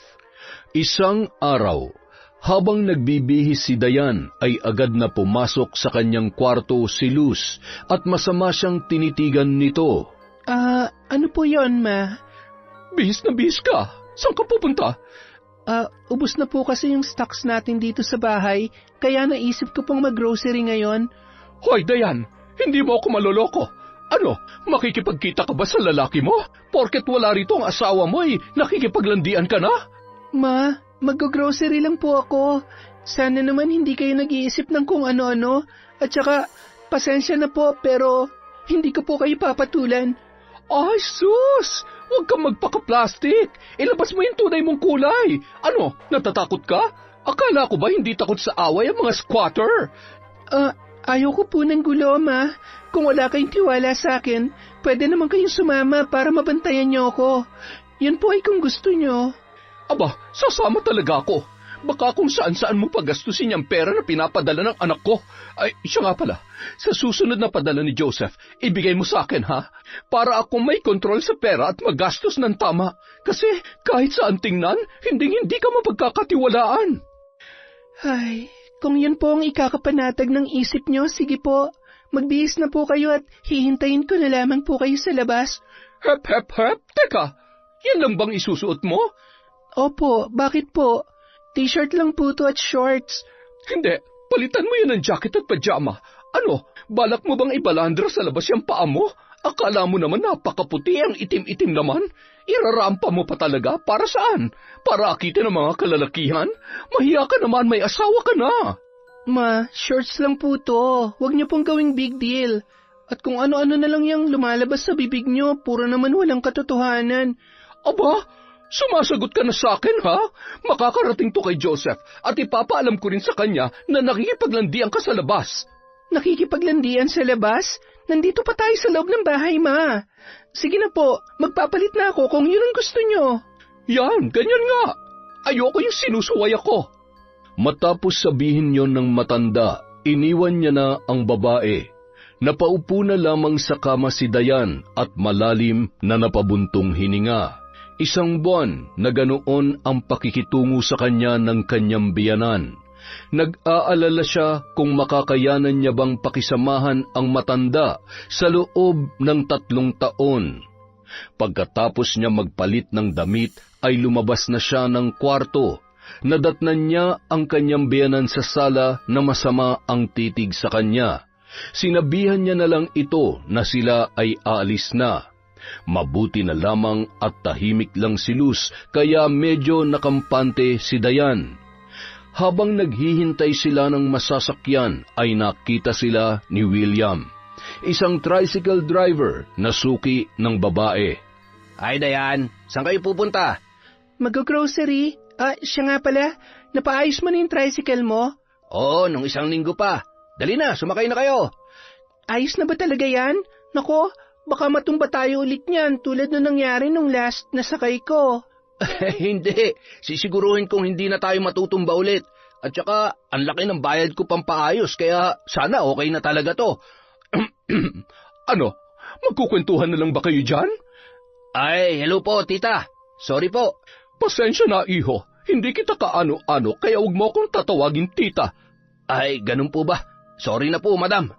Isang araw, habang nagbibihis si Dayan, ay agad na pumasok sa kanyang kwarto si Luz at masama siyang tinitigan nito. Ano po yon, Ma? Bihis na bihis ka. Saan ka pupunta? Ubus na po kasi yung stocks natin dito sa bahay, kaya naisip ko pong mag-grocery ngayon. Hoy, Dayan, hindi mo ako maloloko. Ano, makikipagkita ka ba sa lalaki mo? Porket wala rito ang asawa mo nakikipaglandian ka na? Ma, mag-grocery lang po ako. Sana naman hindi kayo nag-iisip ng kung ano-ano. At saka, pasensya na po pero hindi ko po kayo papatulan. Ay, sus! Huwag kang magpaka-plastic. Ilabas mo yung tunay mong kulay. Ano, natatakot ka? Akala ko ba hindi takot sa away ang mga squatter? Ayoko po ng gulo, Ma. Kung wala kayong tiwala sa akin, pwede naman kayong sumama para mabantayan niyo ako. Yun po ay kung gusto niyo. Aba, sasama talaga ako. Baka kung saan-saan mo pagastusin yung pera na pinapadala ng anak ko. Ay, siya nga pala. Sa susunod na padala ni Joseph, ibigay mo sa akin, ha? Para ako may kontrol sa pera at magastos ng tama. Kasi kahit saan tingnan, hindi ka mapagkakatiwalaan. Ay, kung yun po ang ikakapanatag ng isip niyo, sige po. Magbihis na po kayo at hihintayin ko na lamang po kayo sa labas. Hep, hep, hep. Teka, yan lang bang isusuot mo? Opo, bakit po? T-shirt lang po to at shorts. Hindi, palitan mo yan ng jacket at pajama. Ano, balak mo bang ibalandra sa labas yung paa mo? Akala mo naman napakaputi ang itim-itim naman. Irarampa mo pa talaga para saan? Para akitin ang mga kalalakihan? Mahiya ka naman, may asawa ka na. Ma, shorts lang po to. Huwag niyo pong gawing big deal. At kung ano-ano na lang yung lumalabas sa bibig niyo, puro naman walang katotohanan. Aba, sumasagot ka na sa akin, ha? Makakarating to kay Joseph at ipapaalam ko rin sa kanya na nakikipaglandian ka sa labas. Nakikipaglandian sa labas? Nandito pa tayo sa loob ng bahay, Ma. Sige na po, magpapalit na ako kung yun ang gusto niyo. Yan, ganyan nga. Ayoko yung sinusuway ako. Matapos sabihin yon ng matanda, iniwan niya na ang babae. Napaupo na lamang sa kama si Dayan at malalim na napabuntong hininga. Isang buwan na ganoon ang pakikitungo sa kanya ng kanyang biyanan. Nag-aalala siya kung makakayanan niya bang pakisamahan ang matanda sa loob ng 3 taon. Pagkatapos niya magpalit ng damit ay lumabas na siya ng kwarto. Nadatnan niya ang kanyang biyanan sa sala na masama ang titig sa kanya. Sinabihan niya na lang ito na sila ay aalis na. Mabuti na lamang at tahimik lang si Luz kaya medyo nakampante si Dayan. Habang naghihintay sila ng masasakyan ay nakita sila ni William, isang tricycle driver na suki ng babae. Ay, Dayan, saan kayo pupunta? Mag-grocery? Siya nga pala, napaayos mo na yung tricycle mo? Oo, nung 1 linggo pa. Dali na, sumakay na kayo. Ayos na ba talaga yan? Nako, baka matumba tayo ulit niyan tulad nung nangyari nung last na sakay ko. Hindi, sisiguruhin kong hindi na tayo matutumba ulit. At saka, ang laki ng bayad ko pampaayos, kaya sana okay na talaga to. Ano, magkukwentuhan na lang ba kayo dyan? Ay, hello po, tita. Sorry po. Pasensya na, iho. Hindi kita kaano-ano, kaya huwag mo akong tatawagin tita. Ay, ganun po ba? Sorry na po, madam.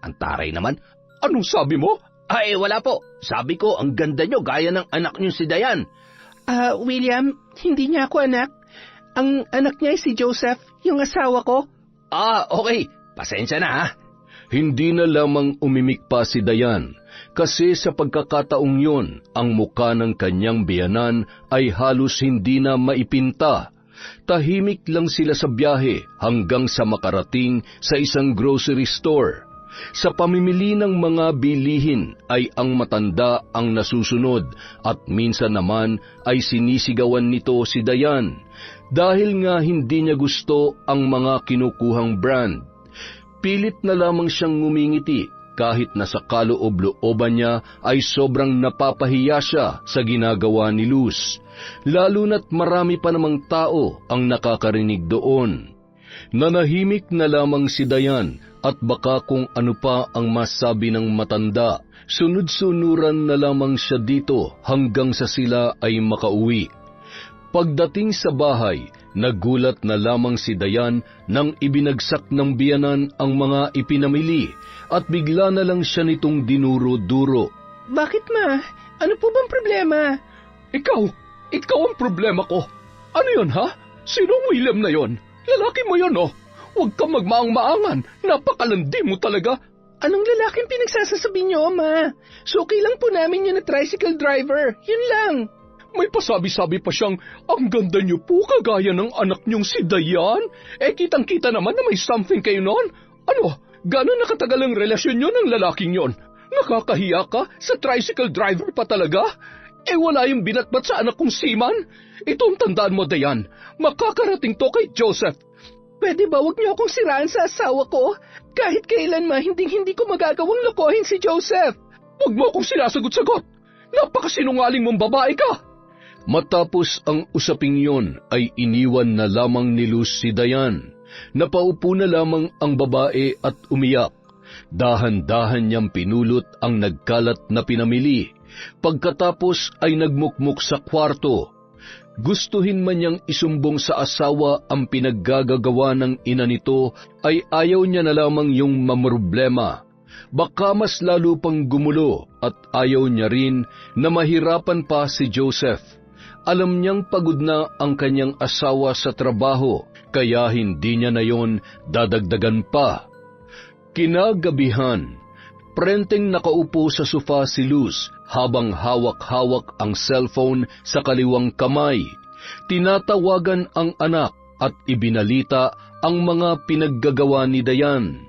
Ang taray naman. Anong sabi mo? Ay, wala po. Sabi ko, ang ganda nyo, gaya ng anak nyo si Dayan. William, hindi niya ako anak. Ang anak niya ay si Joseph, yung asawa ko. Okay. Pasensya na, ha? Hindi na lamang umimik pa si Dayan, kasi sa pagkakataong yon, ang muka ng kanyang biyanan ay halos hindi na maipinta. Tahimik lang sila sa biyahe hanggang sa makarating sa isang grocery store. Sa pamimili ng mga bilihin ay ang matanda ang nasusunod at minsan naman ay sinisigawan nito si Dayan dahil nga hindi niya gusto ang mga kinukuhang brand. Pilit na lamang siyang ngumingiti kahit na sa kaloob-looban niya ay sobrang napapahiya siya sa ginagawa ni Luz, lalo na't marami pa namang tao ang nakakarinig doon. Nanahimik na lamang si Dayan at baka kung ano pa ang masabi ng matanda, sunod-sunuran na lamang siya dito hanggang sa sila ay makauwi. Pagdating sa bahay, nagulat na lamang si Dayan nang ibinagsak ng biyanan ang mga ipinamili at bigla na lang siya nitong dinuro-duro. Bakit, Ma? Ano po bang problema? Ikaw ang problema ko. Ano yon ha? Sinong William na yon? Lalaki mo yon oh. Huwag kang magmaang-maangan. Napakalandi mo talaga. Anong lalaking pinagsasasabi niyo, Ma? Suki lang po namin yun na tricycle driver. Yun lang. May pasabi-sabi pa siyang, ang ganda niyo po kagaya ng anak niyong si Dayan. Kitang-kita naman na may something kayo noon. Ano, gano'n nakatagal ang relasyon niyo ng lalaking yon? Nakakahiya ka? Sa tricycle driver pa talaga? Wala yung binatbat sa anak kong Seaman? Itong tandaan mo, Dayan. Makakarating to kay Joseph. Pwede ba wag niyo akong siraan sa asawa ko? Kahit kailan hindi ko magagawang lokohin si Joseph. Huwag mo akong sinasagot-sagot. Napakasinungaling mong babae ka. Matapos ang usaping yon ay iniwan na lamang ni Luz si Dayan. Napaupo na lamang ang babae at umiyak. Dahan-dahan niyang pinulot ang nagkalat na pinamili. Pagkatapos ay nagmukmuk sa kwarto. Gustuhin man niyang isumbong sa asawa ang pinaggagawa ng ina nito, ay ayaw niya na lamang yung mamroblema. Baka mas lalo pang gumulo at ayaw niya rin na mahirapan pa si Joseph. Alam niyang pagod na ang kanyang asawa sa trabaho, kaya hindi niya na yon dadagdagan pa. Kinagabihan, prenteng nakaupo sa sofa si Luz habang hawak-hawak ang cellphone sa kaliwang kamay. Tinatawagan ang anak at ibinalita ang mga pinaggagawa ni Dayan.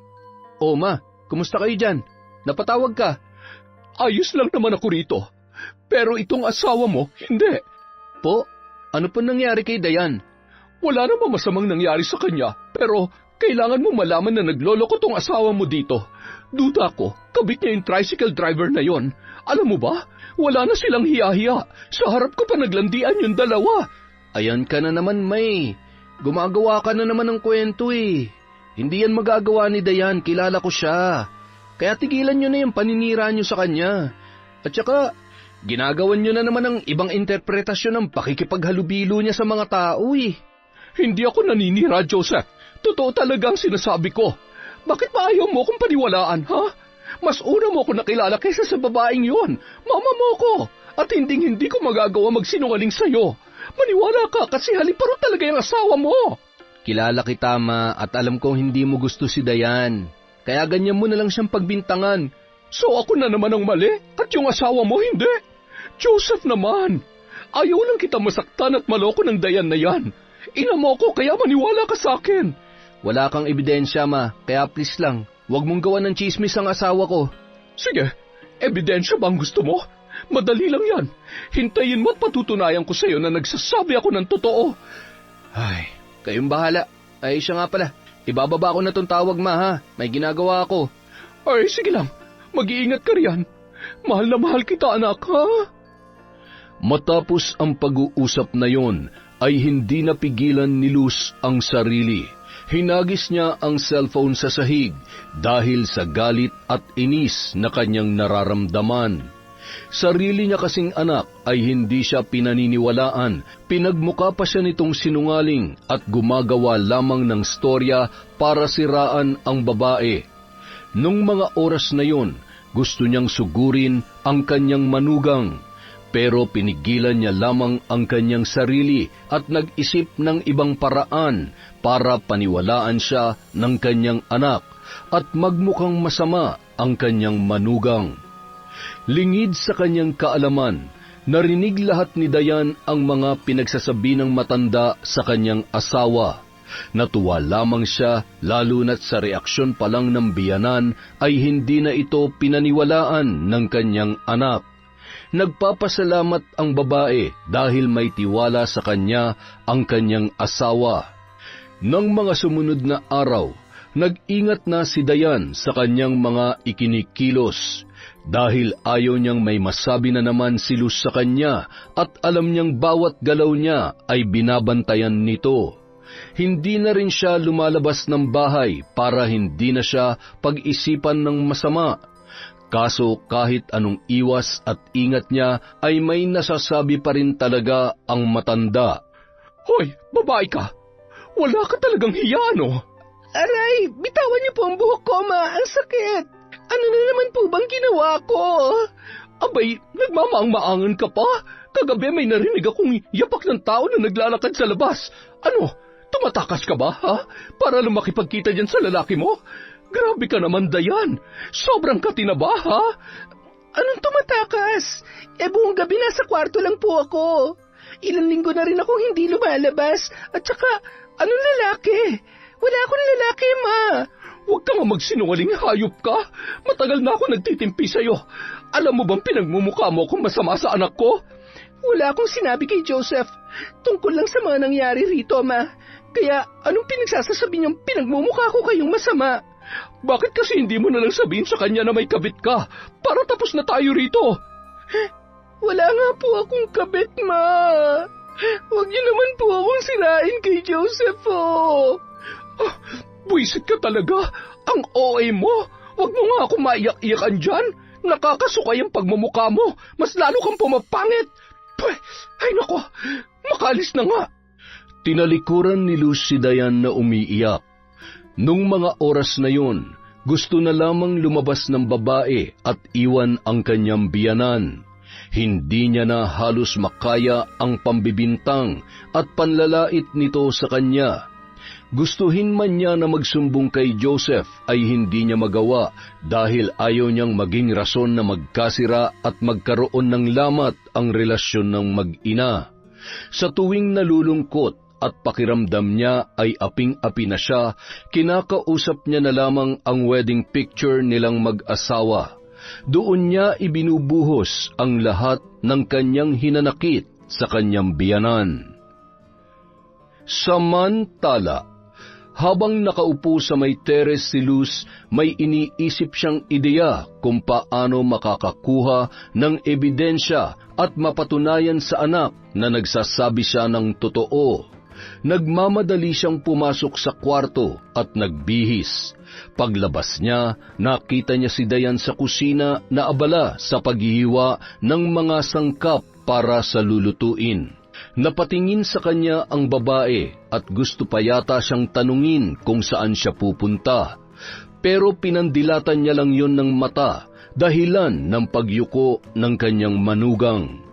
O Ma, kumusta kayo dyan? Napatawag ka? Ayos lang naman ako rito. Pero itong asawa mo, hindi. Po, ano po nangyari kay Dayan? Wala namang masamang nangyari sa kanya, pero kailangan mo malaman na nagloloko tong asawa mo dito. Duda ko, kabit niya yung tricycle driver na yon. Alam mo ba, wala na silang hiya-hiya. Sa harap ko pa naglandian yung dalawa. Ayan ka na naman, May. Gumagawa ka na naman ng kwento eh. Hindi yan magagawa ni Dayan, kilala ko siya. Kaya tigilan nyo na yung paninira nyo sa kanya. At saka, ginagawan nyo na naman ang ibang interpretasyon ng pakikipaghalubilo niya sa mga tao eh. Hindi ako naninira, Joseph. Totoo talaga ang sinasabi ko. Bakit ba ayaw mo akong paniwalaan, ha? Mas una mo ako nakilala kaysa sa babaeng yon. Mama mo ko. At hindi ko magagawa magsinungaling sa'yo. Maniwala ka kasi haliparo talaga yung asawa mo. Kilala kita, Ma, at alam kong hindi mo gusto si Dayan. Kaya ganyan mo na lang siyang pagbintangan. So ako na naman ang mali at yung asawa mo hindi. Joseph naman, ayaw lang kita masaktan at maloko ng Dayan na yan. Ina mo ko kaya maniwala ka sa akin. Wala kang ebidensya, Ma, kaya please lang, huwag mong gawan ng chismis ang asawa ko. Sige, ebidensya ba ang gusto mo? Madali lang yan. Hintayin mo at patutunayan ko sa iyo na nagsasabi ako ng totoo. Ay, kayong bahala. Ay, siya nga pala. Ibababa ko na tong tawag, Ma, ha? May ginagawa ako. Ay, sige lang. Mag-iingat ka riyan. Mahal na mahal kita, anak, ha? Matapos ang pag-uusap na yon, ay hindi napigilan ni Luz ang sarili. Hinagis niya ang cellphone sa sahig dahil sa galit at inis na kanyang nararamdaman. Sarili niya kasing anak ay hindi siya pinaniniwalaan. Pinagmuka pa siya nitong sinungaling at gumagawa lamang ng storya para siraan ang babae. Nung mga oras na yon, gusto niyang sugurin ang kanyang manugang. Pero pinigilan niya lamang ang kanyang sarili at nag-isip ng ibang paraan para paniwalaan siya ng kanyang anak at magmukhang masama ang kanyang manugang. Lingid sa kanyang kaalaman, narinig lahat ni Dayan ang mga pinagsasabi ng matanda sa kanyang asawa. Natuwa lamang siya lalo na't sa reaksyon pa lang ng biyanan ay hindi na ito pinaniwalaan ng kanyang anak. Nagpapasalamat ang babae dahil may tiwala sa kanya ang kanyang asawa. Nang mga sumunod na araw, nag-ingat na si Dayan sa kanyang mga ikinikilos dahil ayaw niyang may masabi na naman si Luz sa kanya at alam niyang bawat galaw niya ay binabantayan nito. Hindi na rin siya lumalabas ng bahay para hindi na siya pag-isipan ng masama. Kaso kahit anong iwas at ingat niya ay may nasasabi pa rin talaga ang matanda. Hoy, babae ka! Wala ka talagang hiya, no? Aray, bitawan niyo po ang buhok ko, Ma. Ang sakit. Ano na naman po bang ginawa ko? Abay, nagmamaang-maangan ka pa? Kagabi may narinig akong yapak ng tao na naglalakad sa labas. Ano, tumatakas ka ba, ha? Para lang makipagkita dyan sa lalaki mo? Grabe ka naman, Dayan. Sobrang katinaba, ha? Anong tumatakas? Buong gabi nasa kwarto lang po ako. Ilang linggo na rin akong hindi lumalabas. At saka, anong lalaki? Wala akong lalaki, Ma. Huwag ka nga magsinungaling, hayop ka. Matagal na ako nagtitimpi sa'yo. Alam mo bang pinagmumukha mo kung masama sa anak ko? Wala akong sinabi kay Joseph. Tungkol lang sa mga nangyari rito, Ma. Kaya anong pinagsasasabi niyang pinagmumukha ko kayong masama? Bakit kasi hindi mo na lang sabihin sa kanya na may kabit ka? Para tapos na tayo rito. Wala nga po akong kabit, Ma. Huwag niyo naman po akong sirain kay Joseph, oh. Buisit ka talaga. Ang OA mo. Huwag mo nga ako maiyak-iyakan dyan. Nakakasukay ang pagmumukha mo. Mas lalo kang pumapangit. Ay nako, makalis na nga. Tinalikuran ni Luz si Dayan na umiiyak. Nung mga oras na yun, gusto na lamang lumabas ng babae at iwan ang kanyang biyanan. Hindi niya na halos makaya ang pambibintang at panlalait nito sa kanya. Gustuhin man niya na magsumbong kay Joseph ay hindi niya magawa dahil ayaw niyang maging rason na magkasira at magkaroon ng lamat ang relasyon ng mag-ina. Sa tuwing nalulungkot at pakiramdam niya ay aping-api na siya, kinakausap niya na lamang ang wedding picture nilang mag-asawa. Doon niya ibinubuhos ang lahat ng kanyang hinanakit sa kanyang biyanan. Samantala, habang nakaupo sa may teres si Luz, may iniisip siyang ideya kung paano makakakuha ng ebidensya at mapatunayan sa anak na nagsasabi siya ng totoo. Nagmamadali siyang pumasok sa kwarto at nagbihis. Paglabas niya, nakita niya si Dayan sa kusina na abala sa paghihiwa ng mga sangkap para sa lulutuin. Napatingin sa kanya ang babae at gusto pa yata siyang tanungin kung saan siya pupunta. Pero pinandilatan niya lang yon ng mata, dahilan ng pagyuko ng kanyang manugang.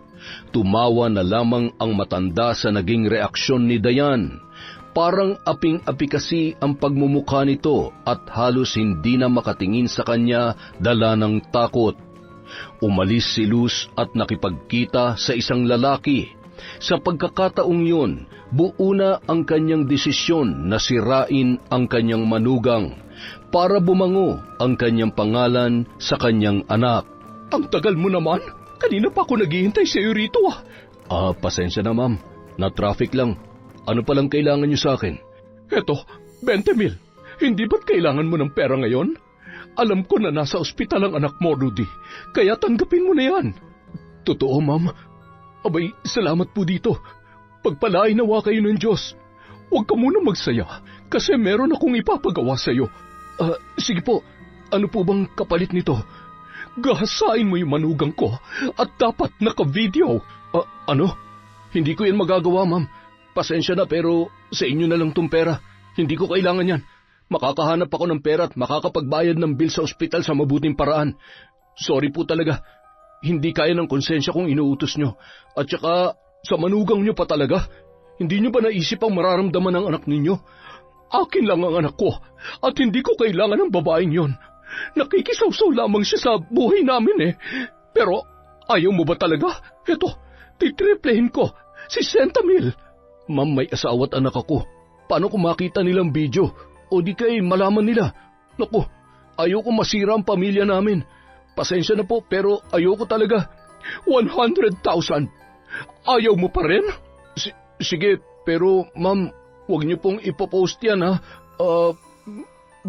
Tumawa na lamang ang matanda sa naging reaksyon ni Dayan. Parang aping-api kasi ang pagmumukha nito at halos hindi na makatingin sa kanya dala ng takot. Umalis si Luz at nakipagkita sa isang lalaki. Sa pagkakataong yun, buo na ang kanyang desisyon na sirain ang kanyang manugang para bumango ang kanyang pangalan sa kanyang anak. Ang tagal mo naman. Kanina pa ako naghihintay sa iyo rito Pasensya na ma'am. Na-traffic lang. Ano palang kailangan niyo sa akin? Eto, 20,000. Hindi ba't kailangan mo ng pera ngayon? Alam ko na nasa ospital ang anak mo, Rudy. Kaya tanggapin mo na yan. Totoo, ma'am. Abay, salamat po dito. Pagpalain nawa kayo ng Diyos. Huwag ka muna magsaya kasi meron akong ipapagawa sa iyo. Sige po, ano po bang kapalit nito? Gahasain mo yung manugang ko at dapat naka-video. Ano? Hindi ko yan magagawa, ma'am. Pasensya na pero sa inyo na lang tong pera. Hindi ko kailangan yan. Makakahanap ako ng pera at makakapagbayad ng bill sa ospital sa mabuting paraan. Sorry po talaga. Hindi kaya ng konsensya kong inuutos nyo. At saka, sa manugang nyo pa talaga. Hindi nyo ba naisip ang mararamdaman ng anak ninyo? Akin lang ang anak ko at hindi ko kailangan ng babaeng yon. Nakikisawsaw lamang siya sa buhay namin Pero, ayaw mo ba talaga? Eto, titriplehin ko. 60,000. Ma'am, may asawa at anak ako. Paano kung makita nilang video? O di kay malaman nila? Naku, ayaw ko masira ang pamilya namin. Pasensya na po, pero ayoko talaga. 100,000. Ayaw mo pa rin? Sige, pero ma'am, huwag niyo pong ipopost yan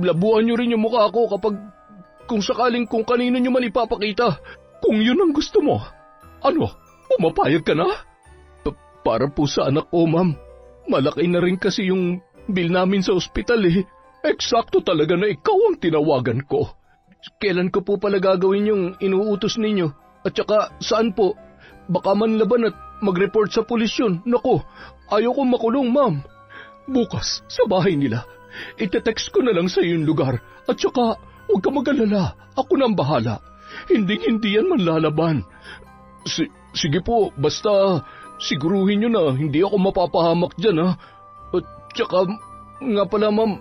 Labuhan niyo rin yung mukha ko kung sakaling kung kanino niyo man ipapakita. Kung yun ang gusto mo, ano, pumapayag ka na? Para po sa anak ko, ma'am. Malaki na rin kasi yung bill namin sa ospital Eksakto talaga na ikaw ang tinawagan ko. Kailan ko po pala gagawin yung inuutos ninyo? At saka, saan po? Baka manlaban at mag-report sa pulis yun. Naku, ayaw kong makulong, ma'am. Bukas, sa bahay nila. Ite-text ko na lang sa yung lugar. At saka, huwag ka mag-alala. Ako na ang bahala. Hindi yan manlalaban. Sige po, basta siguruhin nyo na hindi ako mapapahamak dyan, ha? At tsaka, nga pala ma'am,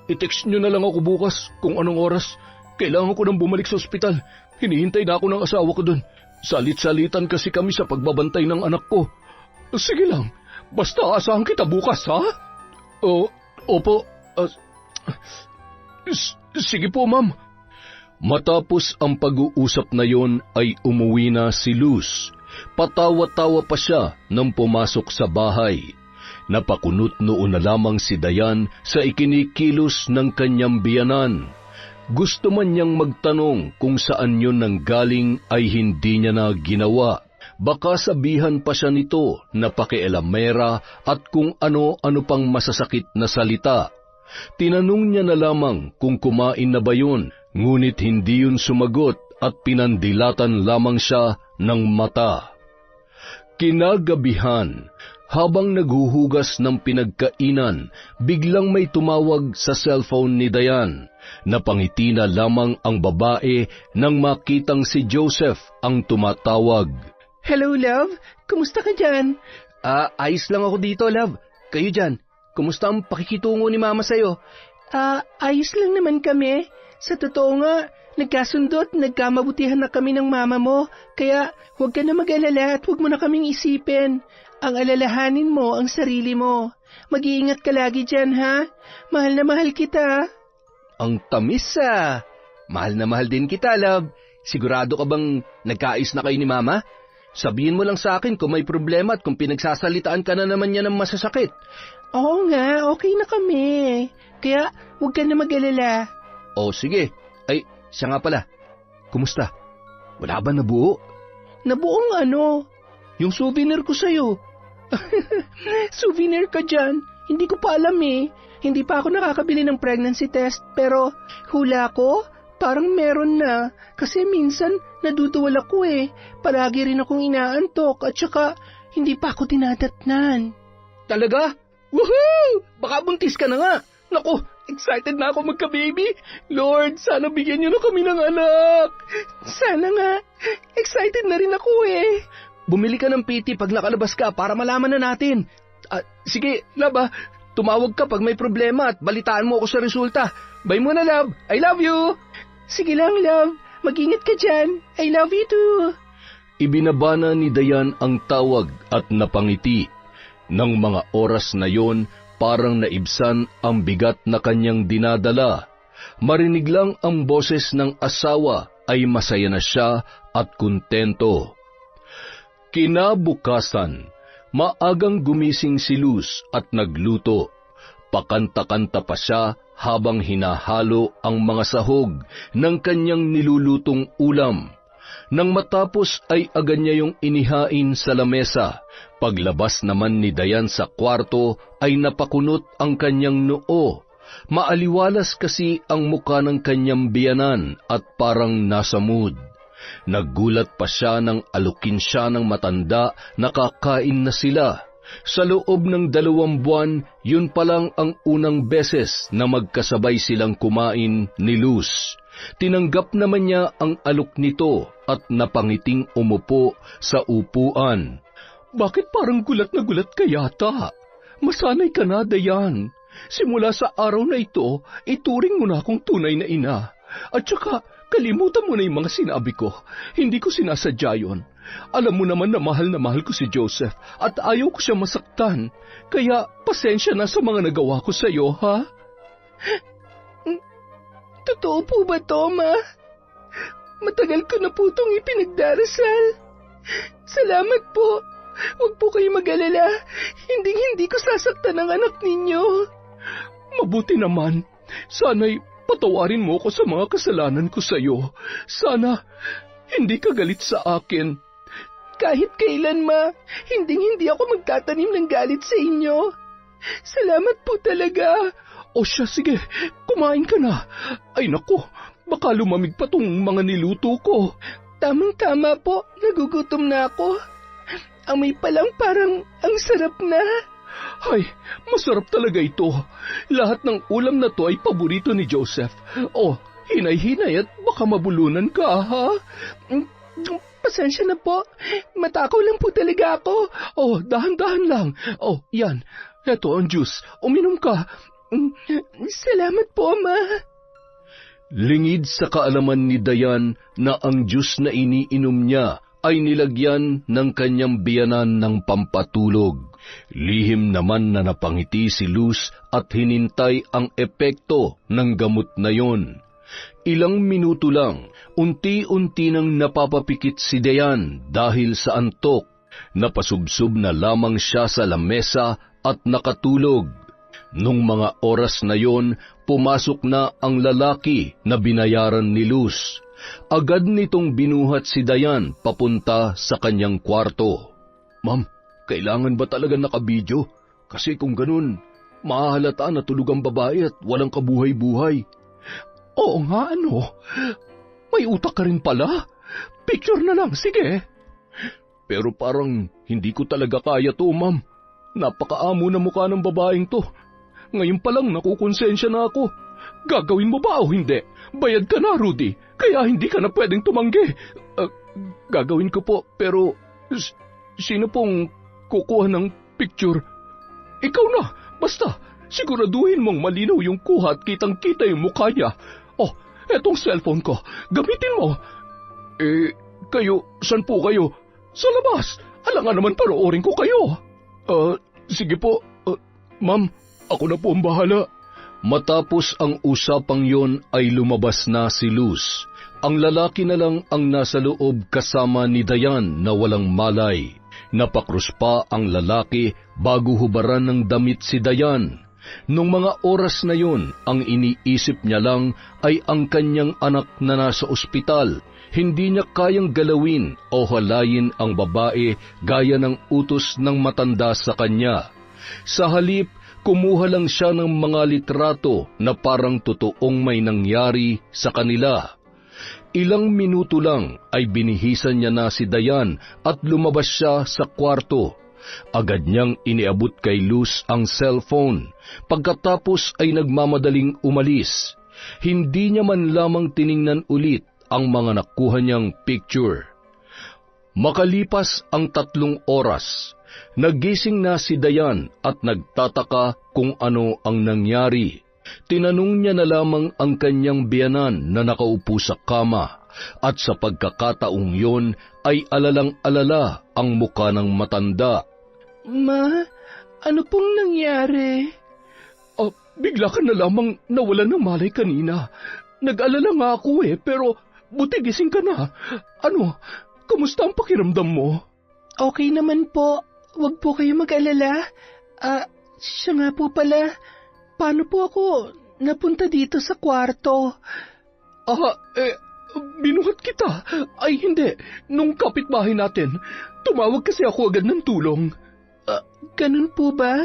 i-text nyo na lang ako bukas kung anong oras. Kailangan ko nang bumalik sa ospital. Hinihintay na ako ng asawa ko dun. Salit-salitan kasi kami sa pagbabantay ng anak ko. Sige lang, basta asahan kita bukas, ha? Opo. Sige po, ma'am. Matapos ang pag-uusap na yon ay umuwi na si Luz. Patawa-tawa pa siya nang pumasok sa bahay. Napakunot noon na lamang si Dayan sa ikinikilos ng kanyang biyanan. Gusto man niyang magtanong kung saan yun nanggaling ay hindi niya na ginawa. Baka sabihan pa siya nito na pakialamera at kung ano-ano pang masasakit na salita. Tinanong niya na lamang kung kumain na ba yun, ngunit hindi yun sumagot at pinandilatan lamang siya ng mata. Kinagabihan, habang naghuhugas ng pinagkainan, biglang may tumawag sa cellphone ni Dayan. Napangiti na lamang ang babae nang makitang si Joseph ang tumatawag. Hello, love. Kumusta ka dyan? Ayos lang ako dito, love. Kayo dyan, kumusta ang pakikitungo ni Mama sa'yo? Ayos lang naman kami. Sa totoo nga, nagkasundo at nagkamabutihan na kami ng mama mo, kaya huwag ka na mag-alala at huwag mo na kaming isipin. Ang alalahanin mo ang sarili mo. Mag-iingat ka lagi dyan, ha? Mahal na mahal kita. Ang tamis, Mahal na mahal din kita, love. Sigurado ka bang nagkaayos na kayo ni Mama? Sabihin mo lang sa akin kung may problema at kung pinagsasalitaan ka na naman niya ng masasakit. Oo nga, okay na kami. Kaya huwag ka na mag-alala. Sige. Ay, siya nga pala. Kumusta? Wala ba nabuo? Nabuong ano? Yung souvenir ko sa'yo. Souvenir ka dyan? Hindi ko pa alam eh. Hindi pa ako nakakabili ng pregnancy test, pero hula ko, parang meron na. Kasi minsan naduduwal ako eh. Palagi rin akong inaantok at saka hindi pa ako dinadatnan. Talaga? Woohoo! Baka buntis ka na nga. Naku, excited na ako magka-baby. Lord, sana bigyan niyo na kami ng anak. Sana nga. Excited na rin ako eh. Bumili ka ng PT pag nakalabas ka para malaman na natin. Sige, love, tumawag ka pag may problema at balitaan mo ako sa resulta. Bye muna, love. I love you. Sige lang, love. Mag-ingat ka dyan. I love you too. Ibinabana ni Dayan ang tawag at napangiti. Nang mga oras na yon, parang naibsan ang bigat na kanyang dinadala. Marinig lang ang boses ng asawa ay masaya na siya at kontento. Kinabukasan, maagang gumising si Luz at nagluto. Pakanta-kanta pa siya habang hinahalo ang mga sahog ng kanyang nilulutong ulam. Nang matapos ay agad niya yung inihain sa lamesa. Paglabas naman ni Dayan sa kwarto ay napakunot ang kanyang noo. Maaliwalas kasi ang muka ng kanyang biyanan at parang nasa mood. Naggulat pa siya nang alukin siya ng matanda na kakain na sila. Sa loob ng 2 buwan, yun pa lang ang unang beses na magkasabay silang kumain ni Luz. Tinanggap naman niya ang alok nito at napangiting umupo sa upuan. Bakit parang gulat na gulat ka yata? Masanay ka na, Dayan. Simula sa araw na ito, ituring mo na akong tunay na ina. At saka, kalimutan mo na yung mga sinabi ko. Hindi ko sinasadya yun. Alam mo naman na mahal ko si Joseph at ayaw ko siya masaktan. Kaya pasensya na sa mga nagawa ko sa iyo, ha? Totoo po ba, Toma? Matagal ko na po itong ipinagdarasal. Salamat po. Huwag po kayo mag-alala. Hindi ko sasaktan ang anak ninyo. Mabuti naman. Sana'y patawarin mo ko sa mga kasalanan ko sa iyo. Sana hindi ka galit sa akin. Kahit kailan, Ma, hindi ako magtatanim ng galit sa inyo. Salamat po talaga. O siya, sige, kumain ka na. Ay naku, baka lumamig pa tong mga niluto ko. Tamang-tama po, nagugutom na ako. Amoy pa lang parang ang sarap na. Ay, masarap talaga ito. Lahat ng ulam na to ay paborito ni Joseph. Hinay-hinay at baka mabulunan ka, ha? pasensya na po. Matakaw lang po talaga ako. Oh, dahan-dahan lang. Oh, yan. Eto ang juice. Uminom ka. Salamat po, Ma. Lingid sa kaalaman ni Dayan na ang juice na iniinom niya ay nilagyan ng kanyang biyanan ng pampatulog. Lihim naman na napangiti si Luz at hinintay ang epekto ng gamot na yon. Ilang minuto lang, unti-unti nang napapapikit si Dayan dahil sa antok. Napasubsob na lamang siya sa lamesa at nakatulog. Nung mga oras na yon, pumasok na ang lalaki na binayaran ni Luz. Agad nitong binuhat si Dayan papunta sa kanyang kwarto. "Ma'am, kailangan ba talaga nakabidyo? Kasi kung ganun, mahahalata na tulog ang babae at walang kabuhay-buhay." Oo nga, ano? May utak ka rin pala. Picture na lang, sige. Pero parang hindi ko talaga kaya to, ma'am. Napakaamo na mukha ng babaeng to. Ngayon pa lang nakukonsensya na ako. Gagawin mo ba o hindi? Bayad ka na, Rudy. Kaya hindi ka na pwedeng tumanggi. Gagawin ko po, pero sino pong kukuha ng picture? Ikaw na, basta siguraduhin mong malinaw yung kuha at kitang-kita yung mukha niya. Oh, etong cellphone ko, gamitin mo. Kayo, saan po kayo? Sa labas. Alangan naman panoorin ko kayo. Sige po, ma'am, ako na po ang bahala. Matapos ang usapang yon ay lumabas na si Luz. Ang lalaki na lang ang nasa loob kasama ni Dayan na walang malay. Napakrus pa ang lalaki bago hubaran ng damit si Dayan. Nung mga oras na yon, ang iniisip niya lang ay ang kanyang anak na nasa ospital. Hindi niya kayang galawin o halayin ang babae gaya ng utos ng matanda sa kanya. Sa halip, kumuha lang siya ng mga litrato na parang totoong may nangyari sa kanila. Ilang minuto lang ay binihisan niya na si Dayan at lumabas siya sa kwarto. Agad niyang iniabot kay Luz ang cellphone. Pagkatapos ay nagmamadaling umalis. Hindi niya man lamang tiningnan ulit ang mga nakuha niyang picture. Makalipas ang 3 oras, nagising na si Dayan at nagtataka kung ano ang nangyari. Tinanong niya na lamang ang kanyang biyanan na nakaupo sa kama, at sa pagkakataong yon ay alalang-alala ang muka ng matanda. Ma, ano pong nangyari? Bigla ka na lamang nawalan ng malay kanina. Nag-alala nga ako pero buti gising ka na. Ano, kamusta ang pakiramdam mo? Okay naman po. Huwag po kayo mag-alala. Siya nga po pala. Paano po ako napunta dito sa kwarto? Binuhat kita. Ay hindi, nung kapitbahay natin. Tumawag kasi ako agad ng tulong. Ganun po ba?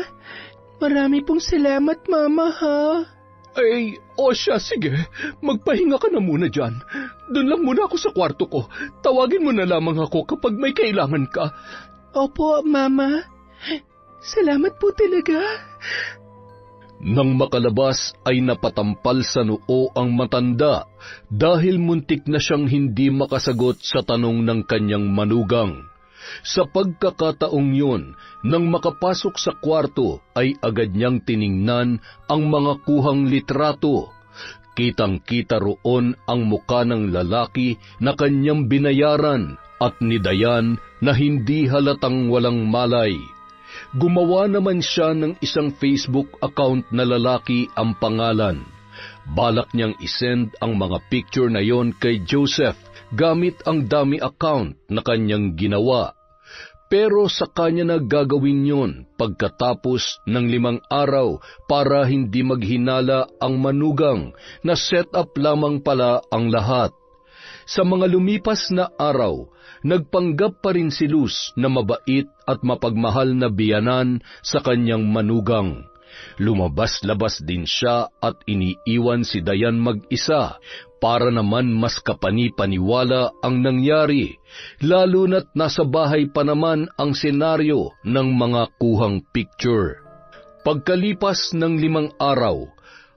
Marami pong salamat, Mama, ha? Siya, sige. Magpahinga ka na muna dyan. Doon lang muna ako sa kwarto ko. Tawagin mo na lamang ako kapag may kailangan ka. Opo, Mama. Salamat po talaga. Nang makalabas ay napatampal sa noo ang matanda dahil muntik na siyang hindi makasagot sa tanong ng kanyang manugang. Sa pagkakataong yun, nang makapasok sa kwarto ay agad niyang tiningnan ang mga kuhang litrato. Kitang-kita roon ang muka ng lalaki na kanyang binayaran at ni Dayan na hindi halatang walang malay. Gumawa naman siya ng isang Facebook account na lalaki ang pangalan. Balak niyang isend ang mga picture na yon kay Joseph gamit ang dummy account na kanyang ginawa. Pero sa kanya na gagawin yon pagkatapos ng 5 araw para hindi maghinala ang manugang na set up lamang pala ang lahat. Sa mga lumipas na araw, nagpanggap pa rin si Luz na mabait at mapagmahal na biyanan sa kanyang manugang. Lumabas-labas din siya at iniiwan si Dayan mag-isa para naman mas kapani-paniwala ang nangyari, lalo na't nasa bahay pa naman ang senaryo ng mga kuhang picture. Pagkalipas ng 5 araw,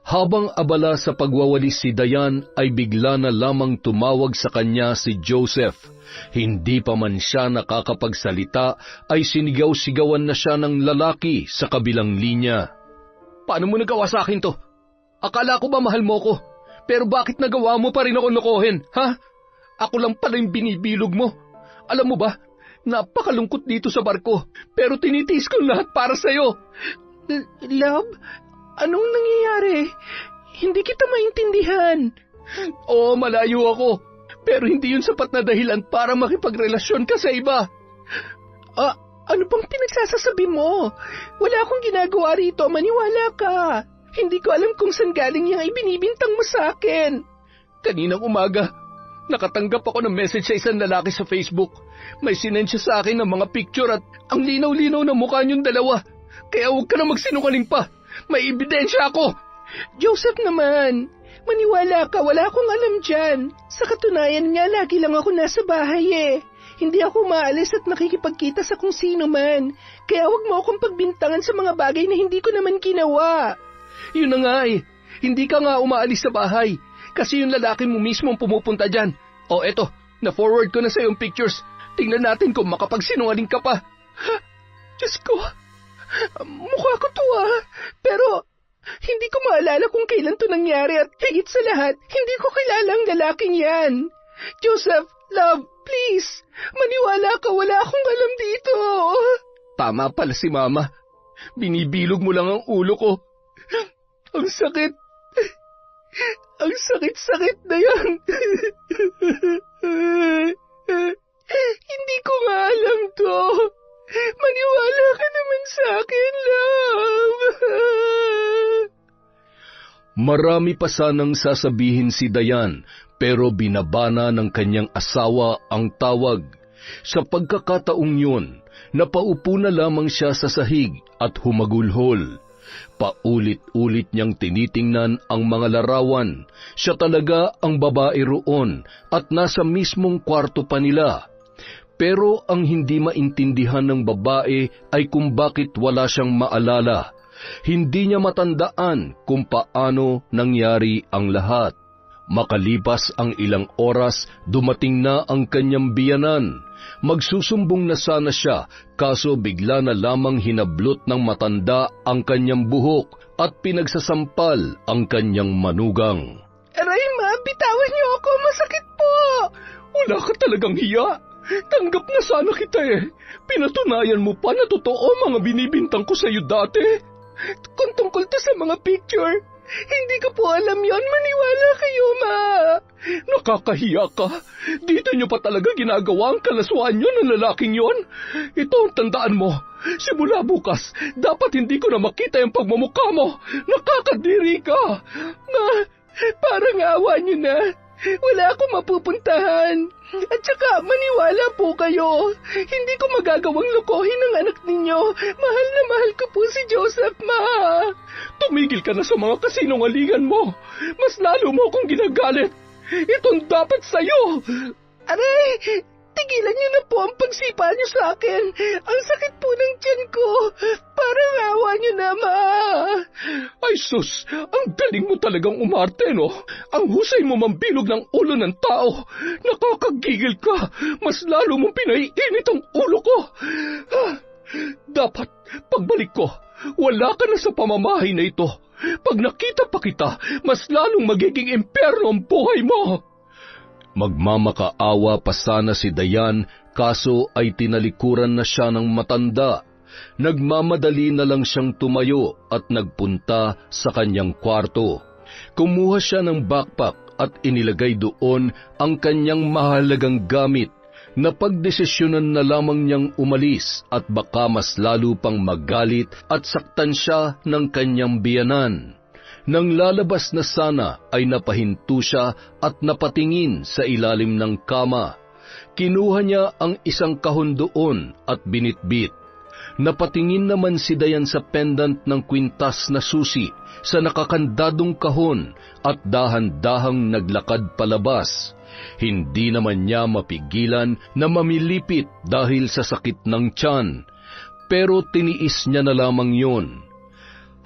Habang abala sa pagwawalis si Dayan ay bigla na lamang tumawag sa kanya si Joseph. Hindi pa man siya nakakapagsalita ay sinigaw-sigawan na siya ng lalaki sa kabilang linya. Paano mo nagawa sa akin to? Akala ko ba mahal mo ko? Pero bakit nagawa mo pa rin ako lokohin, ha? Ako lang pala yung binibilog mo. Alam mo ba, napakalungkot dito sa barko, pero tinitiis ko lahat para sa'yo. Love, anong nangyayari? Hindi kita maintindihan. Oo, malayo ako. Pero hindi yun sapat na dahilan para makipagrelasyon ka sa iba. Ano bang pinagsasasabi mo? Wala akong ginagawa rito, maniwala ka. Hindi ko alam kung saan galing yung ibinibintang mo sa akin. Kaninang umaga, nakatanggap ako ng message sa isang lalaki sa Facebook. May sinend siya sa akin ng mga picture at ang linaw-linaw na mukha niyong dalawa. Kaya huwag ka na magsinungaling pa. May ebidensya ako. Joseph naman, maniwala ka, wala akong alam dyan. Sa katunayan nga, lagi lang ako nasa bahay eh. Hindi ako maalis at nakikipagkita sa kung sino man. Kaya huwag mo akong pagbintangan sa mga bagay na hindi ko naman ginawa. Yun na nga eh. Hindi ka nga umaalis sa bahay. Kasi yung lalaki mo mismo ang pumupunta dyan. O eto, na-forward ko na sa yung pictures. Tingnan natin kung makapagsinungaling ka pa. Diyos ko, mukha ko to Pero hindi ko maalala kung kailan to nangyari at higit sa lahat, hindi ko kilala ang lalaking yan. Joseph, love, please, maniwala ka, wala akong alam dito. Tama pala si Mama. Binibilog mo lang ang ulo ko. Ang sakit. Ang sakit-sakit na yan. Hindi ko nga alam to. Maniwala ka naman sa akin, love. Marami pa sanang sasabihin si Dayan, pero binabana ng kanyang asawa ang tawag. Sa pagkakataong yun, napaupo na lamang siya sa sahig at humagulhol. Paulit-ulit niyang tinitingnan ang mga larawan. Siya talaga ang babae roon at nasa mismong kwarto pa nila. Pero ang hindi maintindihan ng babae ay kung bakit wala siyang maalala. Hindi niya matandaan kung paano nangyari ang lahat. Makalipas ang ilang oras, dumating na ang kanyang biyanan. Magsusumbong na sana siya, kaso bigla na lamang hinablot ng matanda ang kanyang buhok at pinagsasampal ang kanyang manugang. Aray ma, bitawan niyo ako, masakit po. Wala ka talagang hiya. Tanggap na sana kita eh. Pinatunayan mo pa na totoo mga binibintang ko sa iyo dati. Kung tungkol to sa mga picture, hindi ko po alam yon, maniwala kayo, ma. Nakakahiya ka. Dito niyo pa talaga ginagawa ang kalaswaan niyo ng lalaking yon. Ito ang tandaan mo. Simula bukas, dapat hindi ko na makita yung pagmumukha mo. Nakakadiri ka. Ma, parang awa niyo na. Wala akong mapupuntahan. At saka, maniwala po kayo. Hindi ko magagawang lokohin ang anak ninyo. Mahal na mahal ko po si Joseph, ma. Tumigil ka na sa mga kasinungalingan mo. Mas lalo mo akong ginagalit. Itong dapat sa'yo. Aray! Tigilan niyo na po ang pagsipa niyo sa akin. Ang sakit po ng tiyan ko. Parang awa niyo na, ma. Ay sus, ang galing mo talagang umarte, no? Ang husay mo mambilog ng ulo ng tao. Nakakagigil ka. Mas lalo mong pinaiinit ang ulo ko. Dapat, pagbalik ko, wala ka na sa pamamahay na ito. Pag nakita pa kita, mas lalong magiging impyerno ang buhay mo. Magmamakaawa pa sana si Dayan, kaso ay tinalikuran na siya ng matanda. Nagmamadali na lang siyang tumayo at nagpunta sa kanyang kwarto. Kumuha siya ng backpack at inilagay doon ang kanyang mahalagang gamit. Napagdesisyonan na lamang niyang umalis at baka mas lalo pang magalit at saktan siya ng kanyang biyanan. Nang lalabas na sana ay napahinto siya at napatingin sa ilalim ng kama. Kinuha niya ang isang kahon doon at binitbit. Napatingin naman si Dayan sa pendant ng kwintas na susi sa nakakandadong kahon at dahan-dahang naglakad palabas. Hindi naman niya mapigilan na mamilipit dahil sa sakit ng tiyan, pero tiniis niya na lamang yun.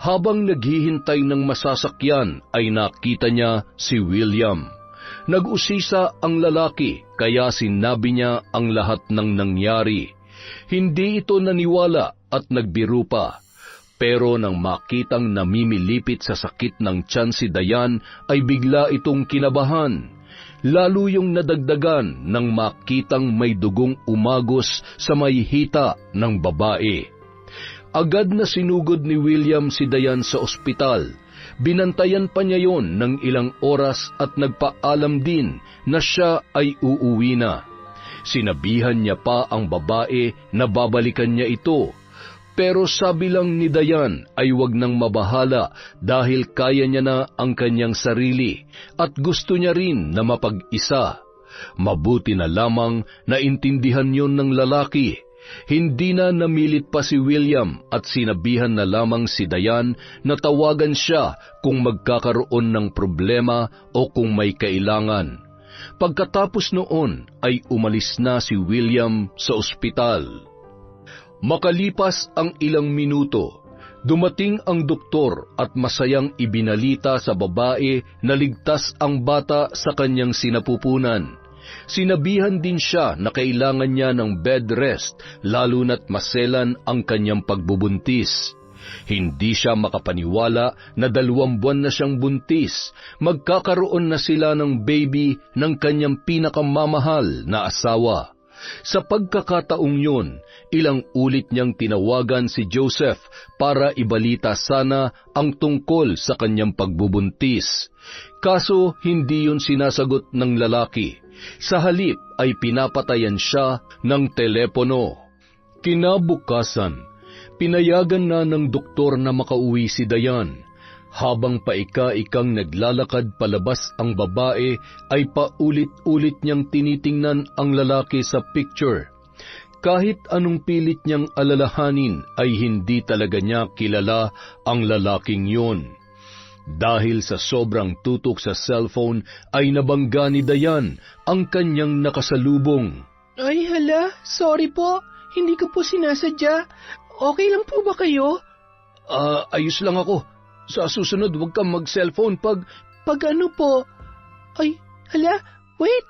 Habang naghihintay ng masasakyan ay nakita niya si William. Nag-usisa ang lalaki kaya sinabi niya ang lahat ng nangyari. Hindi ito naniwala at nagbiro pa. Pero nang makitang namimilipit sa sakit ng tiyan si Dayan ay bigla itong kinabahan. Lalo yung nadagdagan nang makitang may dugong umagos sa may hita ng babae. Agad na sinugod ni William si Dayan sa ospital. Binantayan pa niya yon ng ilang oras at nagpaalam din na siya ay uuwi na. Sinabihan niya pa ang babae na babalikan niya ito. Pero sabi lang ni Dayan ay wag nang mabahala dahil kaya niya na ang kanyang sarili at gusto niya rin na mapag-isa. Mabuti na lamang na intindihan yon ng lalaki. Hindi na namilit pa si William at sinabihan na lamang si Dayan na tawagan siya kung magkakaroon ng problema o kung may kailangan. Pagkatapos noon ay umalis na si William sa ospital. Makalipas ang ilang minuto, dumating ang doktor at masayang ibinalita sa babae na ligtas ang bata sa kanyang sinapupunan. Sinabihan din siya na kailangan niya ng bed rest lalo na't maselan ang kanyang pagbubuntis. Hindi siya makapaniwala na 2 buwan na siyang buntis. Magkakaroon na sila ng baby ng kanyang pinakamamahal na asawa. Sa pagkakataong yun, ilang ulit niyang tinawagan si Joseph para ibalita sana ang tungkol sa kanyang pagbubuntis. Kaso hindi yun sinasagot ng lalaki. Sa halip ay pinapatayan siya ng telepono. Kinabukasan, pinayagan na ng doktor na makauwi si Dayan. Habang paika-ikang naglalakad palabas ang babae, ay paulit-ulit niyang tinitingnan ang lalaki sa picture. Kahit anong pilit niyang alalahanin, ay hindi talaga niya kilala ang lalaking yun. Dahil sa sobrang tutok sa cellphone, ay nabangga ni Dayan ang kanyang nakasalubong. Ay hala, sorry po. Hindi ko po sinasadya. Okay lang po ba kayo? Ayos lang ako. Sa susunod, huwag kang mag-cellphone pag... Pag ano po? Ay, hala, wait.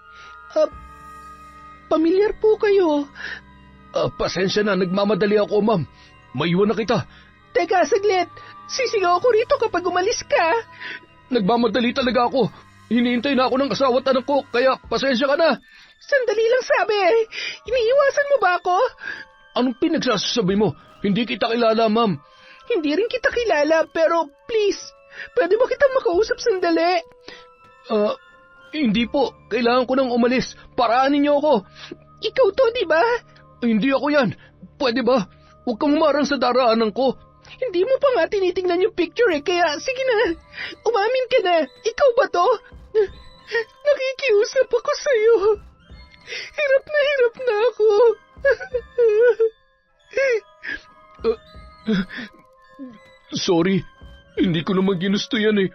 Pamilyar po kayo. Pasensya na, nagmamadali ako, ma'am. Maiwan na kita. Teka, saglit. Sisigaw ako rito kapag umalis ka. Nagmamadali talaga ako. Hinihintay na ako ng asawa at anak ko, kaya pasensya ka na. Sandali lang sabi. Iniiwasan mo ba ako? Anong pinagsasabi mo? Hindi kita kilala, ma'am. Hindi rin kita kilala, pero please, pwede ba kitang makausap sandali? Hindi po. Kailangan ko nang umalis. Paraanin niyo ako. Ikaw to, di ba? Hindi ako yan. Pwede ba? Huwag kang umarang sa daraanan ko. Hindi mo pa nga tinitingnan yung picture kaya sige na. Umamin ka na. Ikaw ba to? Nakikiusap ako sa'yo. Hirap na ako. Sorry. Hindi ko naman ginusto yan eh.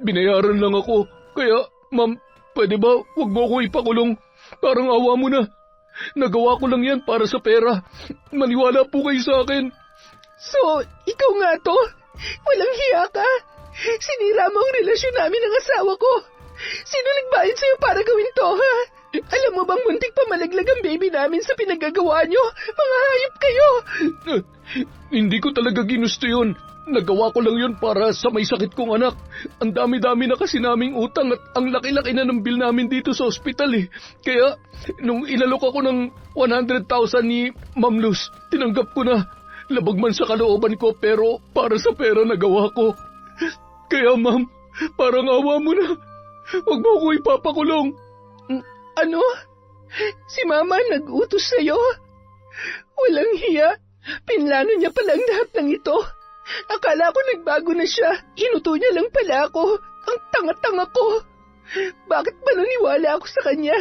Binayaran lang ako. Kaya, ma'am, pwede ba huwag mo ako ipakulong? Parang awa mo na. Nagawa ko lang yan para sa pera. Maniwala po kayo sa akin. So, ikaw nga to? Walang hiya ka? Sinira mo ang relasyon namin ng asawa ko. Sino nagbayad sa'yo para gawin to, ha? Alam mo bang muntik pa malaglag ang baby namin sa pinagagawa nyo? Mga hayop kayo! Hindi ko talaga ginusto yun. Nagawa ko lang yun para sa may sakit kong anak. Ang dami-dami na kasi naming utang at ang laki-laki na ng bill namin dito sa ospital eh. Kaya, nung inalok ako ng 100,000 ni Ma'am Luz, tinanggap ko na. Labag man sa kalooban ko pero para sa pera nagawa ko. Kaya ma'am, parang awa mo na. Huwag mo ko ipapakulong. Ano? Si Mama nag-utos sa'yo? Walang hiya. Pinlano niya palang lahat ng ito. Akala ko nagbago na siya. Inuto niya lang pala ako. Ang tanga-tanga ko. Bakit ba naniwala ako sa kanya?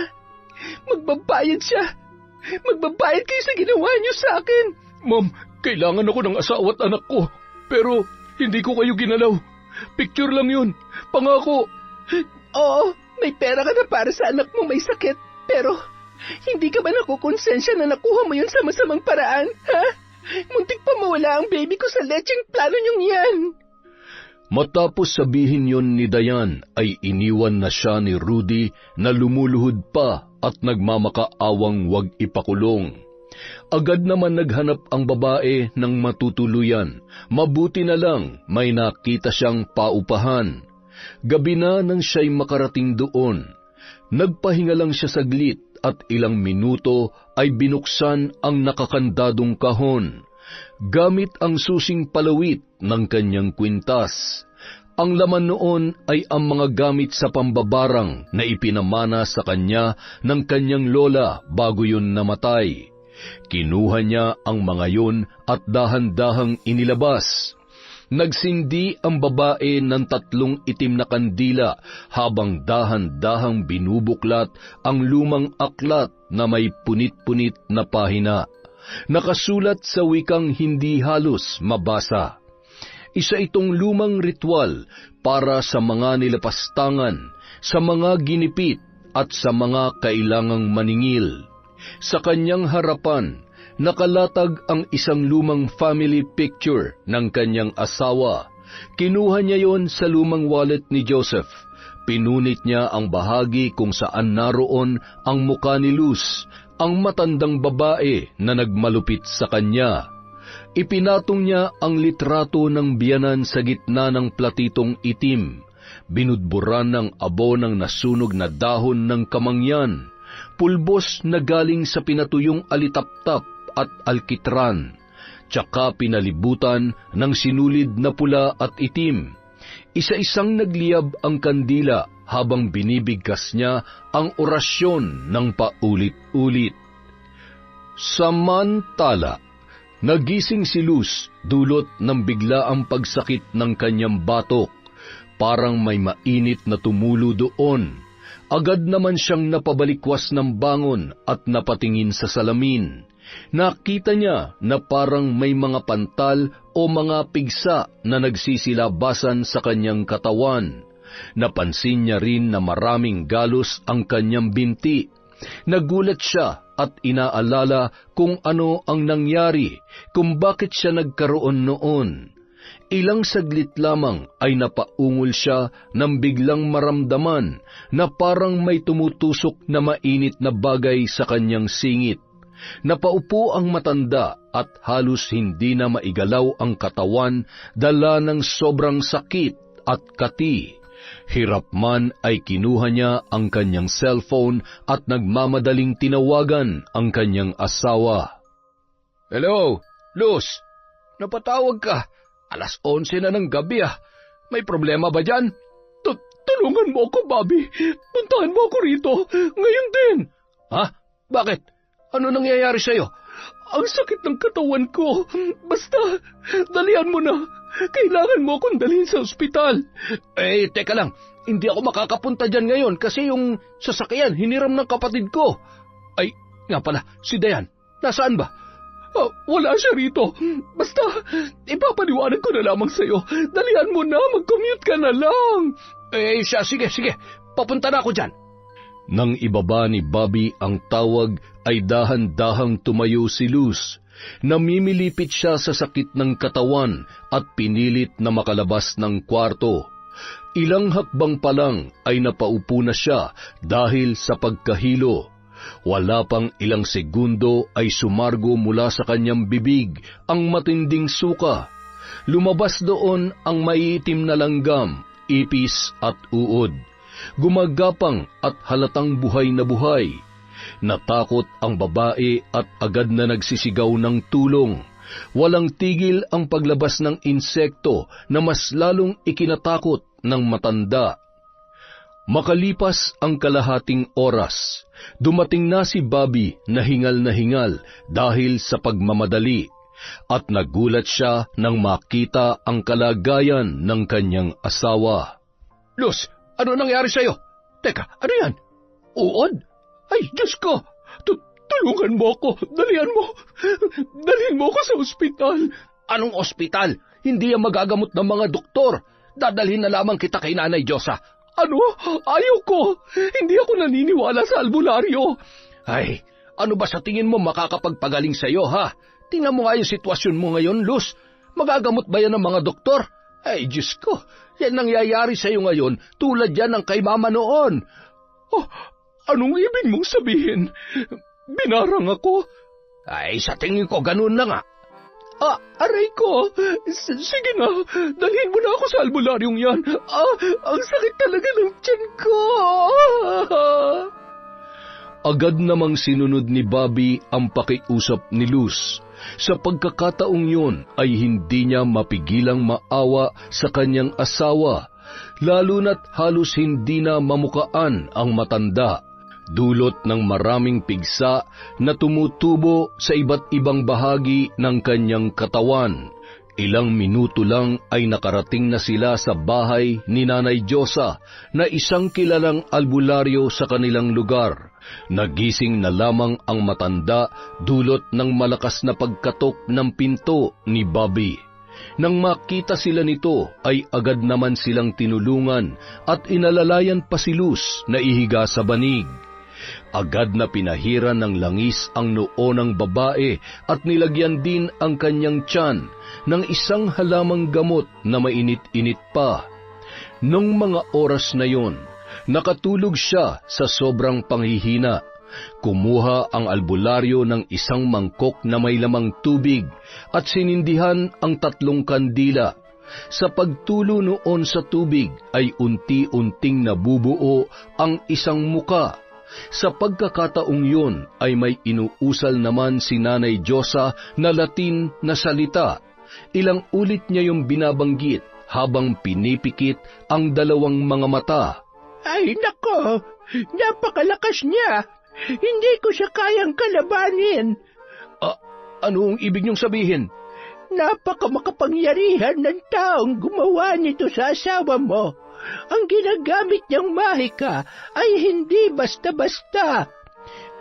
Magbabayad siya. Magbabayad kayo sa ginawa niyo sa akin. Ma'am, kailangan ako ng asawa at anak ko. Pero hindi ko kayo ginalaw. Picture lang yun. Pangako. Oo, may pera ka na para sa anak mo may sakit. Pero hindi ka ba nakukonsensya na nakuha mo yun sa masamang paraan, ha? Muntik pa mawala ang baby ko sa lecheng plano niyong yan. Matapos sabihin yon ni Dayan ay iniwan na siya ni Rudy na lumuluhod pa at nagmamakaawang wag ipakulong. Agad naman naghanap ang babae ng matutuluyan. Mabuti na lang may nakita siyang paupahan. Gabi na nang siya'y makarating doon. Nagpahinga lang siya saglit at ilang minuto ay binuksan ang nakakandadong kahon. Gamit ang susing palawit ng kanyang kwintas. Ang laman noon ay ang mga gamit sa pambabarang na ipinamana sa kanya ng kanyang lola bago yun namatay. Kinuha niya ang mga yun at dahan-dahang inilabas. Nagsindi ang babae ng 3 itim na kandila habang dahan-dahang binubuklat ang lumang aklat na may punit-punit na pahina. Nakasulat sa wikang hindi halos mabasa. Isa itong lumang ritual para sa mga nilapastangan, sa mga ginipit at sa mga kailangang maningil. Sa kanyang harapan, nakalatag ang isang lumang family picture ng kanyang asawa. Kinuha niya yon sa lumang wallet ni Joseph. Pinunit niya ang bahagi kung saan naroon ang muka ni Luz, ang matandang babae na nagmalupit sa kanya. Ipinatong niya ang litrato ng biyanan sa gitna ng platitong itim. Binudburan ng abo ng nasunog na dahon ng kamangyan, pulbos na galing sa pinatuyong alitaptap at alkitran, tsaka pinalibutan ng sinulid na pula at itim. Isa-isang nagliyab ang kandila habang binibigkas niya ang orasyon ng paulit-ulit. Samantala, nagising si Luz dulot ng biglaang pagsakit ng kanyang batok. Parang may mainit na tumulo doon. Agad naman siyang napabalikwas ng bangon at napatingin sa salamin. Nakita niya na parang may mga pantal o mga pigsa na nagsisilabasan sa kanyang katawan. Napansin niya rin na maraming galos ang kanyang binti. Nagulat siya at inaalala kung ano ang nangyari, kung bakit siya nagkaroon noon. Ilang saglit lamang ay napaungol siya nang biglang maramdaman na parang may tumutusok na mainit na bagay sa kanyang singit. Napaupo ang matanda at halos hindi na maigalaw ang katawan dala ng sobrang sakit at kati. Hirap man ay kinuha niya ang kanyang cellphone at nagmamadaling tinawagan ang kanyang asawa. Hello, Luz. Napatawag ka. 11:00 na ng gabi May problema ba dyan? Tulungan mo ako, Bobby. Puntahan mo ako rito. Ngayon din. Ha? Bakit? Ano nangyayari sa'yo? Ang sakit ng katawan ko. Basta, dalihan mo na. Kailangan mo akong dalhin sa ospital. Teka lang. Hindi ako makakapunta dyan ngayon kasi yung sasakyan hiniram ng kapatid ko. Ay, nga pala, si Dayan. Nasaan ba? Wala siya rito. Basta, ipapaliwanag ko na lamang sa'yo. Dalihan mo na, mag-commute ka na lang. Sige. Papunta na ako dyan. Nang ibaba ni Bobby ang tawag, ay dahan-dahang tumayo si Luz. Namimilipit siya sa sakit ng katawan at pinilit na makalabas ng kwarto. Ilang hakbang pa lang ay napaupo na siya dahil sa pagkahilo. Wala pang ilang segundo ay sumargo mula sa kanyang bibig ang matinding suka. Lumabas doon ang maiitim na langgam, ipis at uod. Gumagapang at halatang buhay na buhay. Natakot ang babae at agad na nagsisigaw ng tulong. Walang tigil ang paglabas ng insekto na mas lalong ikinatakot ng matanda. Makalipas ang kalahating oras, dumating na si Bobby na hingal dahil sa pagmamadali at nagulat siya nang makita ang kalagayan ng kanyang asawa. Luz, ano nangyari sa'yo? Teka, ano yan? Uod? Ay, Diyos ko! Tulungan mo ako. Dalhin mo ako sa ospital. Anong ospital? Hindi yan magagamot ng mga doktor. Dadalhin na lamang kita kay Nanay Diyosa. Ano? Ayaw ko. Hindi ako naniniwala sa albularyo. Ay, ano ba sa tingin mo makakapagpagaling sa'yo, ha? Tingnan mo nga yung sitwasyon mo ngayon, Luz. Magagamot ba yan ng mga doktor? Ay, Diyos ko, yan nangyayari sa'yo ngayon tulad yan ng kay Mama noon. Oh, anong ibig mong sabihin? Binarang ako? Ay, sa tingin ko, ganun na nga. Aray ko! Sige na, dalhin mo na ako sa albularyong yan. Ang sakit talaga ng tiyan ko! Agad namang sinunod ni Bobby ang pakiusap ni Luz. Sa pagkakataong yun ay hindi niya mapigilang maawa sa kanyang asawa, lalo na't halos hindi na mamukaan ang matanda, dulot ng maraming pigsa na tumutubo sa iba't ibang bahagi ng kanyang katawan. Ilang minuto lang ay nakarating na sila sa bahay ni Nanay Diyosa na isang kilalang albularyo sa kanilang lugar. Nagising na lamang ang matanda dulot ng malakas na pagkatok ng pinto ni Bobby. Nang makita sila nito ay agad naman silang tinulungan at inalalayan pa si Luz na ihiga sa banig. Agad na pinahiran ng langis ang noo ng babae at nilagyan din ang kanyang tiyan ng isang halamang gamot na mainit-init pa. Nung mga oras na yon, nakatulog siya sa sobrang panghihina. Kumuha ang albularyo ng isang mangkok na may lamang tubig at sinindihan ang 3 kandila. Sa pagtulo noon sa tubig ay unti-unting nabubuo ang isang muka. Sa pagkakataong yun ay may inuusal naman si Nanay Diyosa na Latin na salita. Ilang ulit niya yung binabanggit habang pinipikit ang 2 mga mata. Ay, nako! Napakalakas niya! Hindi ko siya kayang kalabanin! Anong ibig niyong sabihin? Napakamakapangyarihan ng taong gumawa nito sa asawa mo. Ang ginagamit niyang mahika ay hindi basta-basta.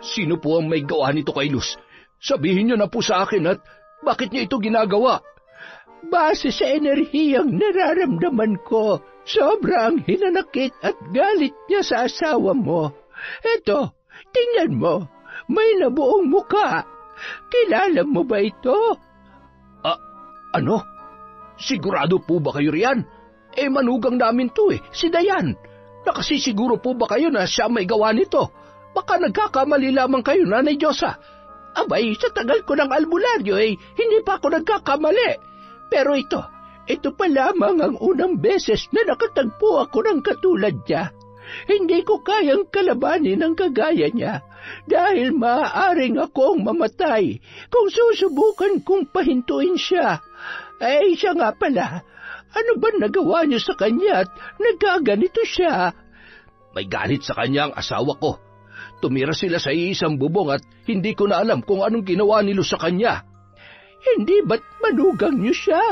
Sino po ang may gawa nito kay Luz? Sabihin niyo na po sa akin at bakit niya ito ginagawa? Base sa enerhiyang nararamdaman ko, sobrang hinanakit at galit niya sa asawa mo. Eto, tingnan mo, may nabuong muka. Kilala mo ba ito? Ano? Sigurado po ba kayo riyan? Manugang namin to si Dayan. Nakasisiguro po ba kayo na siya may gawa nito? Baka nagkakamali lamang kayo, Nanay Diyosa. Abay, sa tagal ko ng albularyo hindi pa ako nagkakamali. Pero ito pa lamang ang unang beses na nakatagpo ako ng katulad niya. Hindi ko kayang kalabanin ang kagaya niya dahil maaaring akong mamatay kung susubukan kong pahintuin siya. Siya nga pala, ano ba nagawa niyo sa kanya at nagkaganito siya? May galit sa kanya ang asawa ko. Tumira sila sa iisang bubong at hindi ko na alam kung anong ginawa nilo sa kanya. Hindi ba't manugang niyo siya?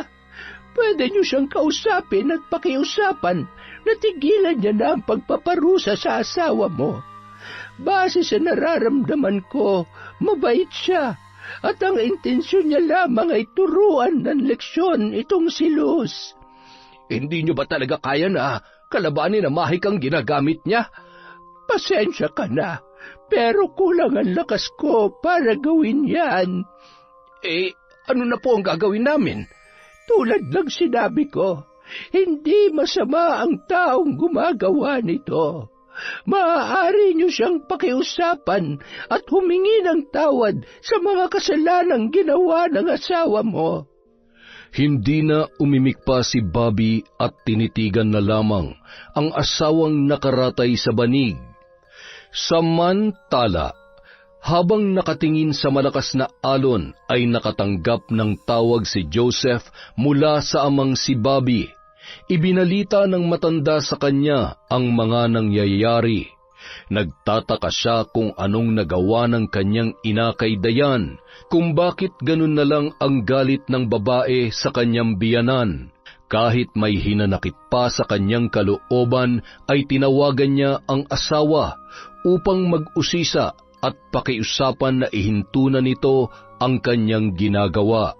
Pwede niyo siyang kausapin at pakiusapan na tigilan niya na ang pagpaparusa sa asawa mo. Base sa nararamdaman ko, mabait siya at ang intensyon niya lamang ay turuan ng leksyon itong si Luz. Hindi niyo ba talaga kaya na kalabanin ang mahikang ginagamit niya? Pasensya ka na, pero kulang ang lakas ko para gawin yan. Ano na po ang gagawin namin? Tulad ng sinabi ko, hindi masama ang taong gumagawa nito. Maaari niyo siyang pakiusapan at humingi ng tawad sa mga kasalanang ginawa ng asawa mo. Hindi na umimik pa si Bobby at tinitigan na lamang ang asawang nakaratay sa banig. Samantala, habang nakatingin sa malakas na alon ay nakatanggap ng tawag si Joseph mula sa amang si Bobby. Ibinalita ng matanda sa kanya ang mga nangyayari. Nagtataka siya kung anong nagawa ng kanyang ina kay Dayan, kung bakit ganun na lang ang galit ng babae sa kanyang biyanan. Kahit may hinanakit pa sa kanyang kalooban ay tinawagan niya ang asawa upang mag-usisa at pakiusapan na ihinto na nito ang kanyang ginagawa.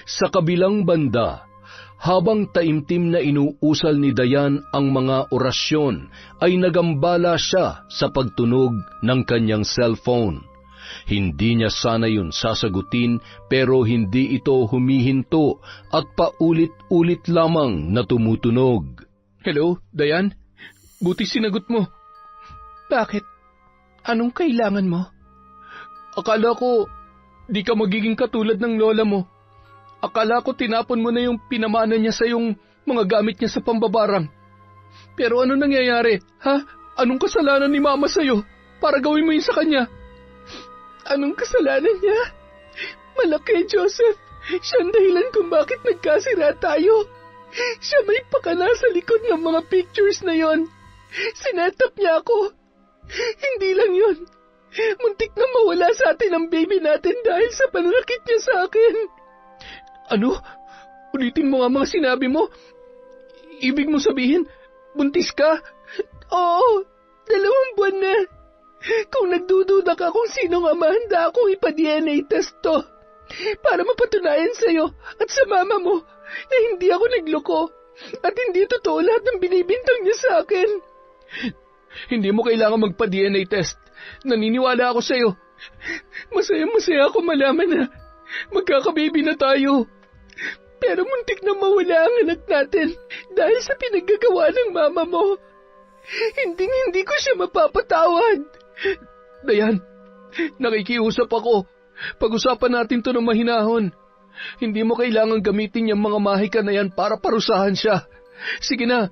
Sa kabilang banda, habang taimtim na inuusal ni Dayan ang mga orasyon, ay nagambala siya sa pagtunog ng kanyang cellphone. Hindi niya sana yun sasagutin pero hindi ito humihinto at paulit-ulit lamang na tumutunog. Hello, Dayan? Buti sinagot mo. Bakit? Anong kailangan mo? Akala ko, di ka magiging katulad ng lola mo. Akala ko tinapon mo na yung pinamana niya sa yung mga gamit niya sa pambabarang. Pero ano nangyayari, ha? Anong kasalanan ni Mama sa'yo para gawin mo yun sa kanya? Anong kasalanan niya? Malaki, Joseph. Siya ang dahilan kung bakit nagkasira tayo. Siya may pakana sa likod ng mga pictures na yon. Sinetap niya ako. Hindi lang yon. Muntik na mawala sa atin ang baby natin dahil sa pananakit niya sa akin. Ano? Ulitin mo nga mga sinabi mo. Ibig mo sabihin, buntis ka? Oo, 2 buwan na. Kung nagdududa ka kung sinong ama, handa akong ipa-DNA test to. Para mapatunayan sa'yo at sa mama mo na hindi ako nagloko at hindi totoo lahat ng binibintang niya sa akin. Hindi mo kailangan magpa-DNA test. Naniniwala ako sa'yo. Masaya ako malaman na magkakababy na tayo. Pero muntik na mawala ang anak natin dahil sa pinaggagawa ng mama mo. Hindi ko siya mapapatawad. Dayan, nakikiusap ako. Pag-usapan natin to ng mahinahon. Hindi mo kailangan gamitin yung mga mahika na yan para parusahan siya. Sige na,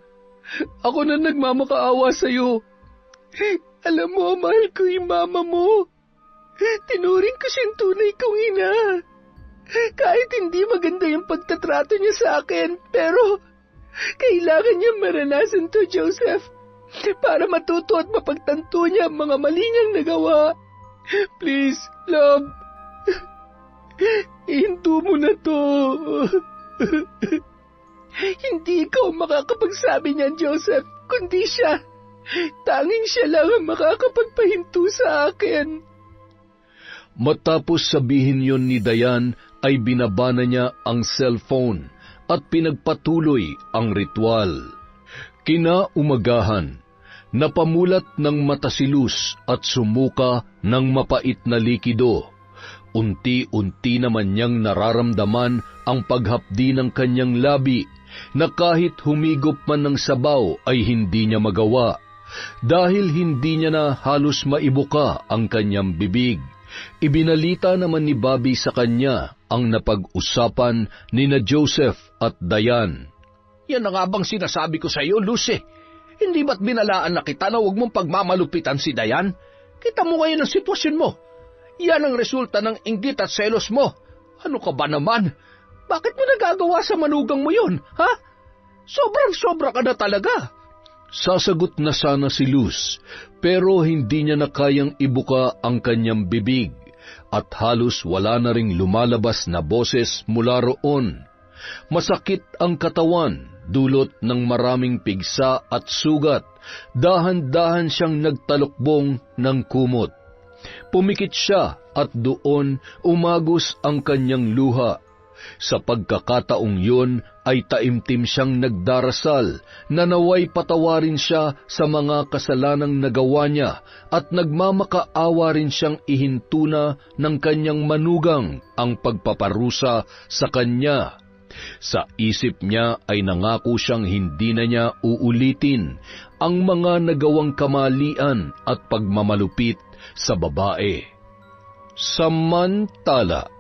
ako na nagmamakaawa sa'yo. Alam mo, mahal ko yung mama mo. Tinuring ko siyang tunay kong ina. Kahit hindi maganda yung pagtatrato niya sa akin, pero kailangan niya maranasan to, Joseph, para matuto at mapagtanto niya ang mga mali niyang nagawa. Please, love, ihinto mo na to. Hindi ikaw makakapagsabi niyan, Joseph, kundi siya. Tanging siya lang ang makakapagpahinto sa akin. Matapos sabihin yon ni Dayan, ay binabana niya ang cellphone at pinagpatuloy ang ritual. Kinaumagahan, napamulat ng matasilus at sumuka ng mapait na likido. Unti-unti naman niyang nararamdaman ang paghapdi ng kanyang labi na kahit humigop man ng sabaw ay hindi niya magawa dahil hindi niya na halos maibuka ang kanyang bibig. Ibinalita naman ni Bobby sa kanya ang napag-usapan ni na Joseph at Dayan. Yan na nga bang sinasabi ko sa iyo, Lucy? Hindi ba't binalaan na kita na huwag mong pagmamalupitan si Dayan? Kita mo ngayon ang sitwasyon mo. Yan ang resulta ng inggit at selos mo. Ano ka ba naman? Bakit mo nagagawa sa manugang mo yun, ha? Sobrang-sobra ka na talaga. Sasagot na sana si Luz, pero hindi niya na kayang ibuka ang kanyang bibig at halos wala na ring lumalabas na boses mula roon. Masakit ang katawan, dulot ng maraming pigsa at sugat. Dahan-dahan siyang nagtalukbong ng kumot. Pumikit siya at doon umagos ang kanyang luha. Sa pagkakataong yun ay taimtim siyang nagdarasal na naway patawarin siya sa mga kasalanang nagawa niya at nagmamakaawa rin siyang ihintuna ng kanyang manugang ang pagpaparusa sa kanya. Sa isip niya ay nangako siyang hindi na niya uulitin ang mga nagawang kamalian at pagmamalupit sa babae. Samantala,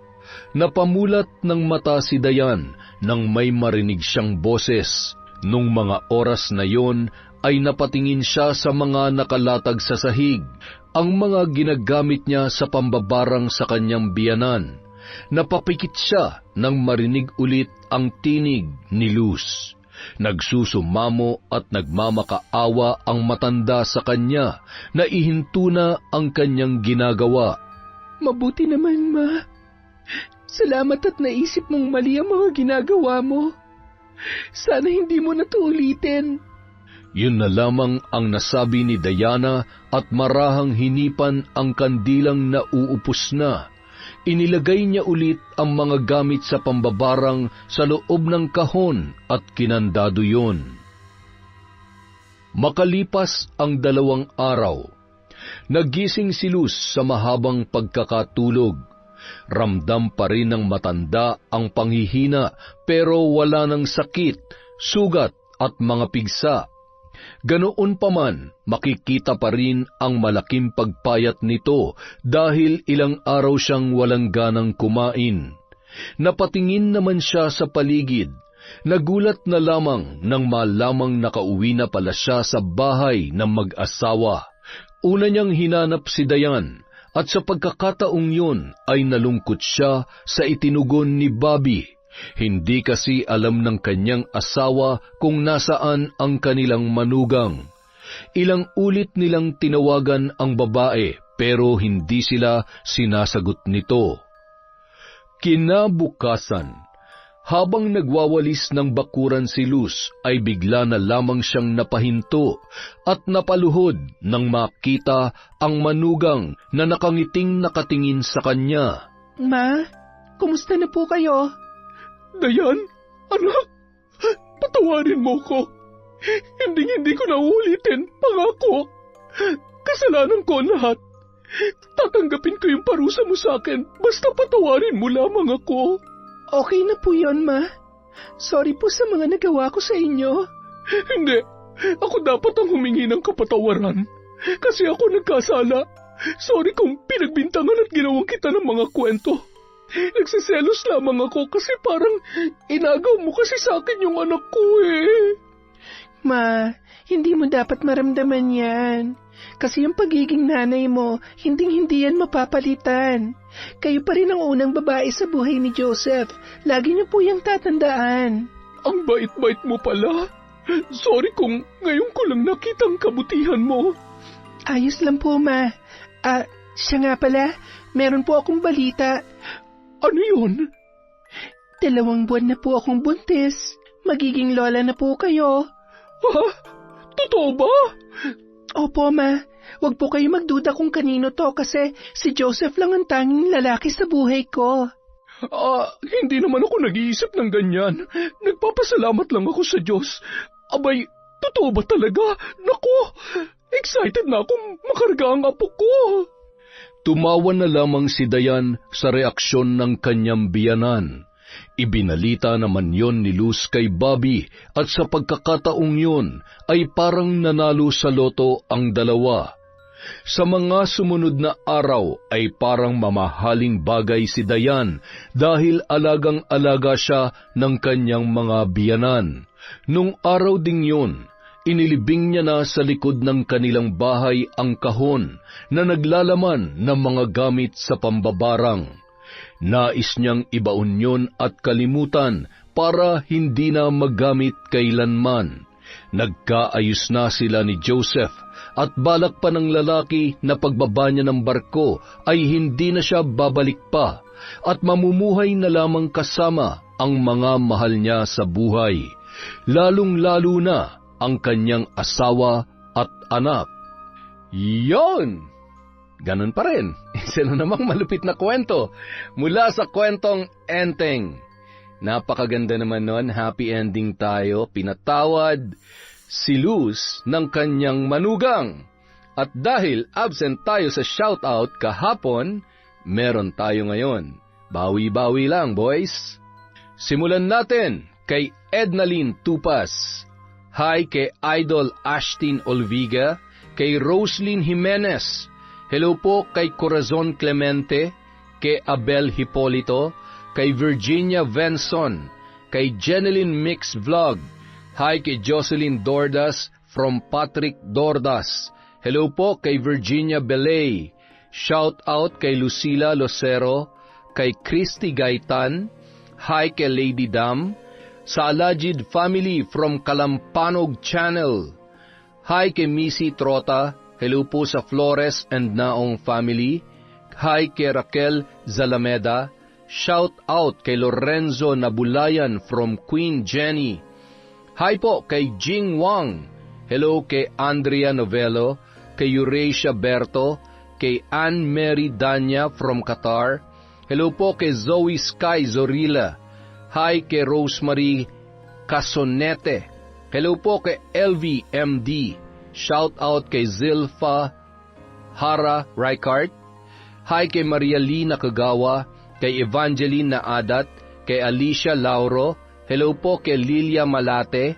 napamulat ng mata si Dayan nang may marinig siyang boses. Nung mga oras na yon ay napatingin siya sa mga nakalatag sa sahig, ang mga ginagamit niya sa pambabarang sa kanyang biyanan. Napapikit siya nang marinig ulit ang tinig ni Luz. Nagsusumamo at nagmamakaawa ang matanda sa kanya na ihinto na ang kanyang ginagawa. Mabuti naman, Ma. Salamat at naisip mong mali ang mga ginagawa mo. Sana hindi mo na to ulitin. Yun na lamang ang nasabi ni Diana at marahang hinipan ang kandilang nauupos na. Inilagay niya ulit ang mga gamit sa pambabarang sa loob ng kahon at kinandado yon. Makalipas ang 2 araw, Nagising si Luz sa mahabang pagkakatulog. Ramdam pa rin ng matanda ang panghihina pero wala ng sakit, sugat at mga pigsa. Ganoon pa man, makikita pa rin ang malaking pagpayat nito dahil ilang araw siyang walang ganang kumain. Napatingin naman siya sa paligid. Nagulat na lamang nang malamang nakauwi na pala siya sa bahay ng mag-asawa. Una niyang hinanap si Dayan at sa pagkakataong yun ay nalungkot siya sa itinugon ni Bobby. Hindi kasi alam ng kanyang asawa kung nasaan ang kanilang manugang. Ilang ulit nilang tinawagan ang babae pero hindi sila sinasagot nito. Kinabukasan, habang nagwawalis ng bakuran si Luz ay bigla na lamang siyang napahinto at napaluhod nang makita ang manugang na nakangiting nakatingin sa kanya. Ma, kumusta na po kayo? Dayan, anak, patawarin mo ko. Hindi ko na uulitin, pangako. Kasalanan ko ang lahat. Tatanggapin ko yung parusa mo sa akin, basta patawarin mo lamang ako. Okay na po yun, Ma. Sorry po sa mga nagawa ko sa inyo. Hindi, ako dapat ang humingi ng kapatawaran. Kasi ako nagkasala. Sorry kung pinagbintangan at ginawang kita ng mga kwento. Nagsiselos lamang ako kasi parang inagaw mo kasi sa akin yung anak ko eh. Ma, hindi mo dapat maramdaman yan. Kasi yung pagiging nanay mo, hindi yan mapapalitan. Kayo pa rin ang unang babae sa buhay ni Joseph. Lagi niyo po yung tatandaan. Ang bait-bait mo pala. Sorry kung ngayon ko lang nakita ang kabutihan mo. Ayos lang po, Ma. Siya nga pala, meron po akong balita. Ano yun? 2 buwan na po akong buntis. Magiging lola na po kayo. Ha? Totoo ba? Opo, Ma. Huwag po kayo magduda kung kanino to kasi si Joseph lang ang tanging lalaki sa buhay ko. Hindi naman ako nag-iisip ng ganyan. Nagpapasalamat lang ako sa Diyos. Abay, totoo ba talaga? Naku, excited na akong makarga ang apo ko. Tumawa na lamang si Dayan sa reaksyon ng kanyang biyanan. Ibinalita naman yon ni Luz kay Bobby at sa pagkakataong yon ay parang nanalo sa loto ang dalawa. Sa mga sumunod na araw ay parang mamahaling bagay si Dayan dahil alagang-alaga siya ng kanyang mga biyanan. Nung araw ding yon, inilibing niya na sa likod ng kanilang bahay ang kahon na naglalaman ng mga gamit sa pambabarang. Nais niyang ibaon yun at kalimutan para hindi na magamit kailanman. Nagkaayos na sila ni Joseph at balak pa ng lalaki na pagbaba niya ng barko ay hindi na siya babalik pa at mamumuhay na lamang kasama ang mga mahal niya sa buhay, lalong-lalo na ang kanyang asawa at anak. Yon! Ganon pa rin. Isa na namang malupit na kwento mula sa kwentong Enteng. Napakaganda naman nun, happy ending tayo. Pinatawad si Luz ng kanyang manugang. At dahil absent tayo sa shoutout kahapon, meron tayo ngayon. Bawi-bawi lang, boys. Simulan natin kay Ednalyn Tupas. Hi kay Idol Ashtin Olviga, kay Roslyn Jimenez. Hello po kay Corazon Clemente, kay Abel Hipolito, kay Virginia Venson, kay Jeneline Mix Vlog. Hi kay Jocelyn Dordas from Patrick Dordas. Hello po kay Virginia Belay. Shout out kay Lucila Lucero, kay Christy Gaitan. Hi kay Lady Dam. Sa Alajid family from Kalampanog Channel. Hi kay Missy Trota. Hello po sa Flores and Naong family. Hi kay Raquel Zalameda. Shout out kay Lorenzo Nabulayan from Queen Jenny. Hi po kay Jing Wang. Hello kay Andrea Novello, kay Eurasia Berto, kay Anne Mary Danya from Qatar. Hello po kay Zoe Sky Zorilla. Hi kay Rosemary Casonete. Hello po kay LVMD. Shout out kay Zilpha Hara Reichardt. Hi kay Maria Lee Nakagawa, kay Evangeline Naadat, kay Alicia Lauro. Hello po kay Lilia Malate.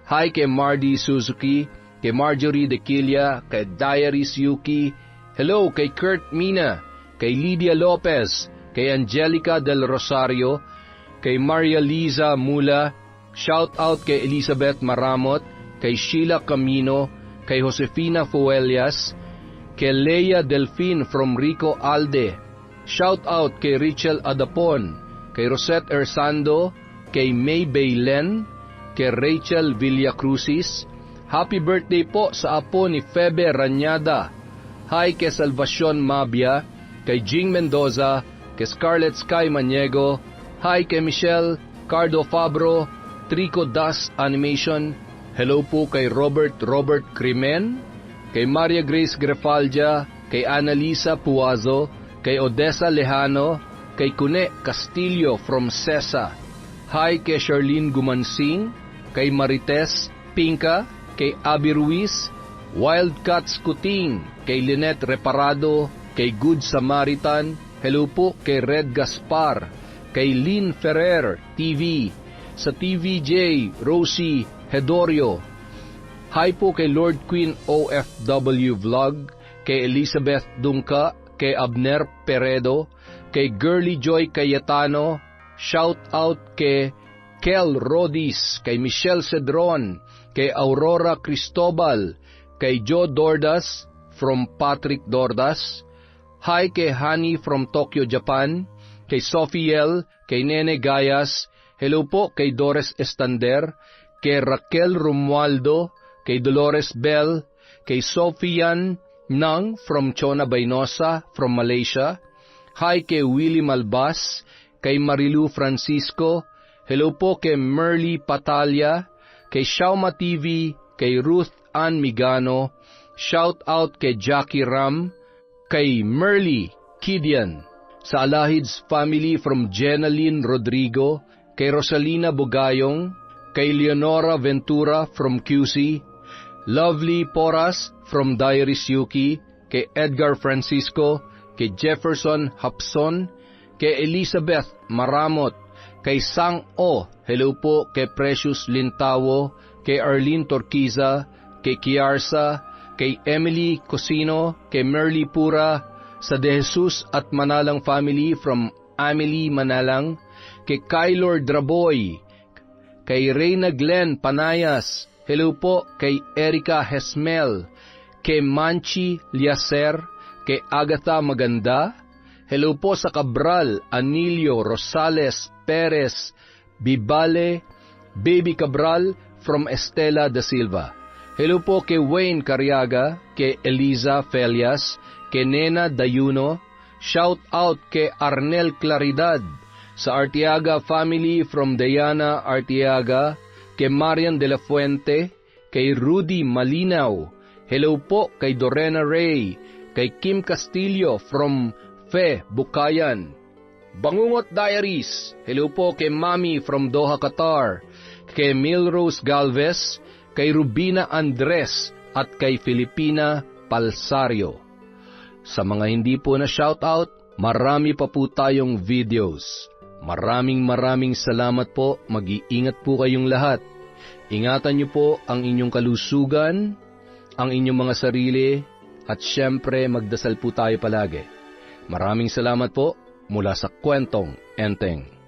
Hi kay Mardy Suzuki, kay Marjorie Dequilia, kay Diaries Yuki. Hello kay Kurt Mina, kay Lydia Lopez, kay Angelica del Rosario, kay Maria Liza Mula. Shout out kay Elizabeth Maramot, kay Sheila Camino, kay Josefina Fuelias, kay Leia Delfin from Rico Alde. Shout out kay Richel Adapon, kay Rosette Ersando, kay May Baylen, kay Rachel Villacrucis. Happy birthday po sa apo ni Febe Ranyada. Hi kay Salvacion Mabia, kay Jing Mendoza, kay Scarlett Sky Maniego. Hi kay Michelle Cardo Fabro, Trico Das Animation. Hello po kay Robert Crimen, kay Maria Grace Grefaldia, kay Annalisa Puazo, kay Odessa Lejano, kay Kune Castillo from Sesa. Hi kay Charlene Gumansing, kay Marites Pinka, kay Abby Ruiz, Wildcats Kuting, kay Lynette Reparado, kay Good Samaritan. Hello po kay Red Gaspar, kay Lynn Ferrer TV, sa TVJ Rosie Hedorio. Hi po kay Lord Queen OFW Vlog, kay Elizabeth Dungka, kay Abner Peredo, kay Girly Joy Cayetano. Shout out kay Kel Rodis, kay Michelle Cedron, kay Aurora Cristobal, kay Joe Dordas from Patrick Dordas. Hi kay Hani from Tokyo, Japan, kay Sophiel, kay Nene Gayas. Hello po kay Doris Estander, kay Raquel Romualdo, kay Dolores Bell, kay Sofian Nang from Chona Baynosa from Malaysia. Hi kay Willie Malbas, kay Marilu Francisco. Hello po kay Merly Patalya, kay Shauma TV, kay Ruth Ann Migano. Shout out kay Jackie Ram, kay Merly Kidian. Sa Alahids family from Jenaline Rodrigo, kay Rosalina Bugayong, kay Leonora Ventura from QC, Lovely Poras from Diaries Yuki, kay Edgar Francisco, kay Jefferson Hapson, kay Elizabeth Maramot, kay Sang O. Hello po kay Precious Lintawo, kay Arlene Torquiza, kay Kiarsa, kay Emily Cosino, kay Merly Pura, sa De Jesus at Manalang family from Amelie Manalang, kay Kylor Draboy, kay Reyna Glenn Panayas. Hello po kay Erica Hesmel, kay Manchi Liaser, kay Agatha Maganda. Hello po sa Cabral, Anilio, Rosales, Perez, Bibale, Baby Cabral from Estela da Silva. Hello po kay Wayne Cariaga, kay Eliza Felias, kay Nena Dayuno. Shout out kay Arnel Claridad, sa Arteaga family from Diana Arteaga, kay Marian de la Fuente, kay Rudy Malinaw. Hello po kay Dorena Ray, kay Kim Castillo from Fe Bukayan. Bangungot Diaries. Hello po kay Mami from Doha, Qatar, kay Milrose Galvez, kay Rubina Andres, at kay Filipina Palsario. Sa mga hindi po na shoutout, marami pa po tayong videos. Maraming salamat po. Mag-iingat po kayong lahat. Ingatan niyo po ang inyong kalusugan, ang inyong mga sarili, at syempre magdasal po tayo palagi. Maraming salamat po mula sa Kwentong Enteng.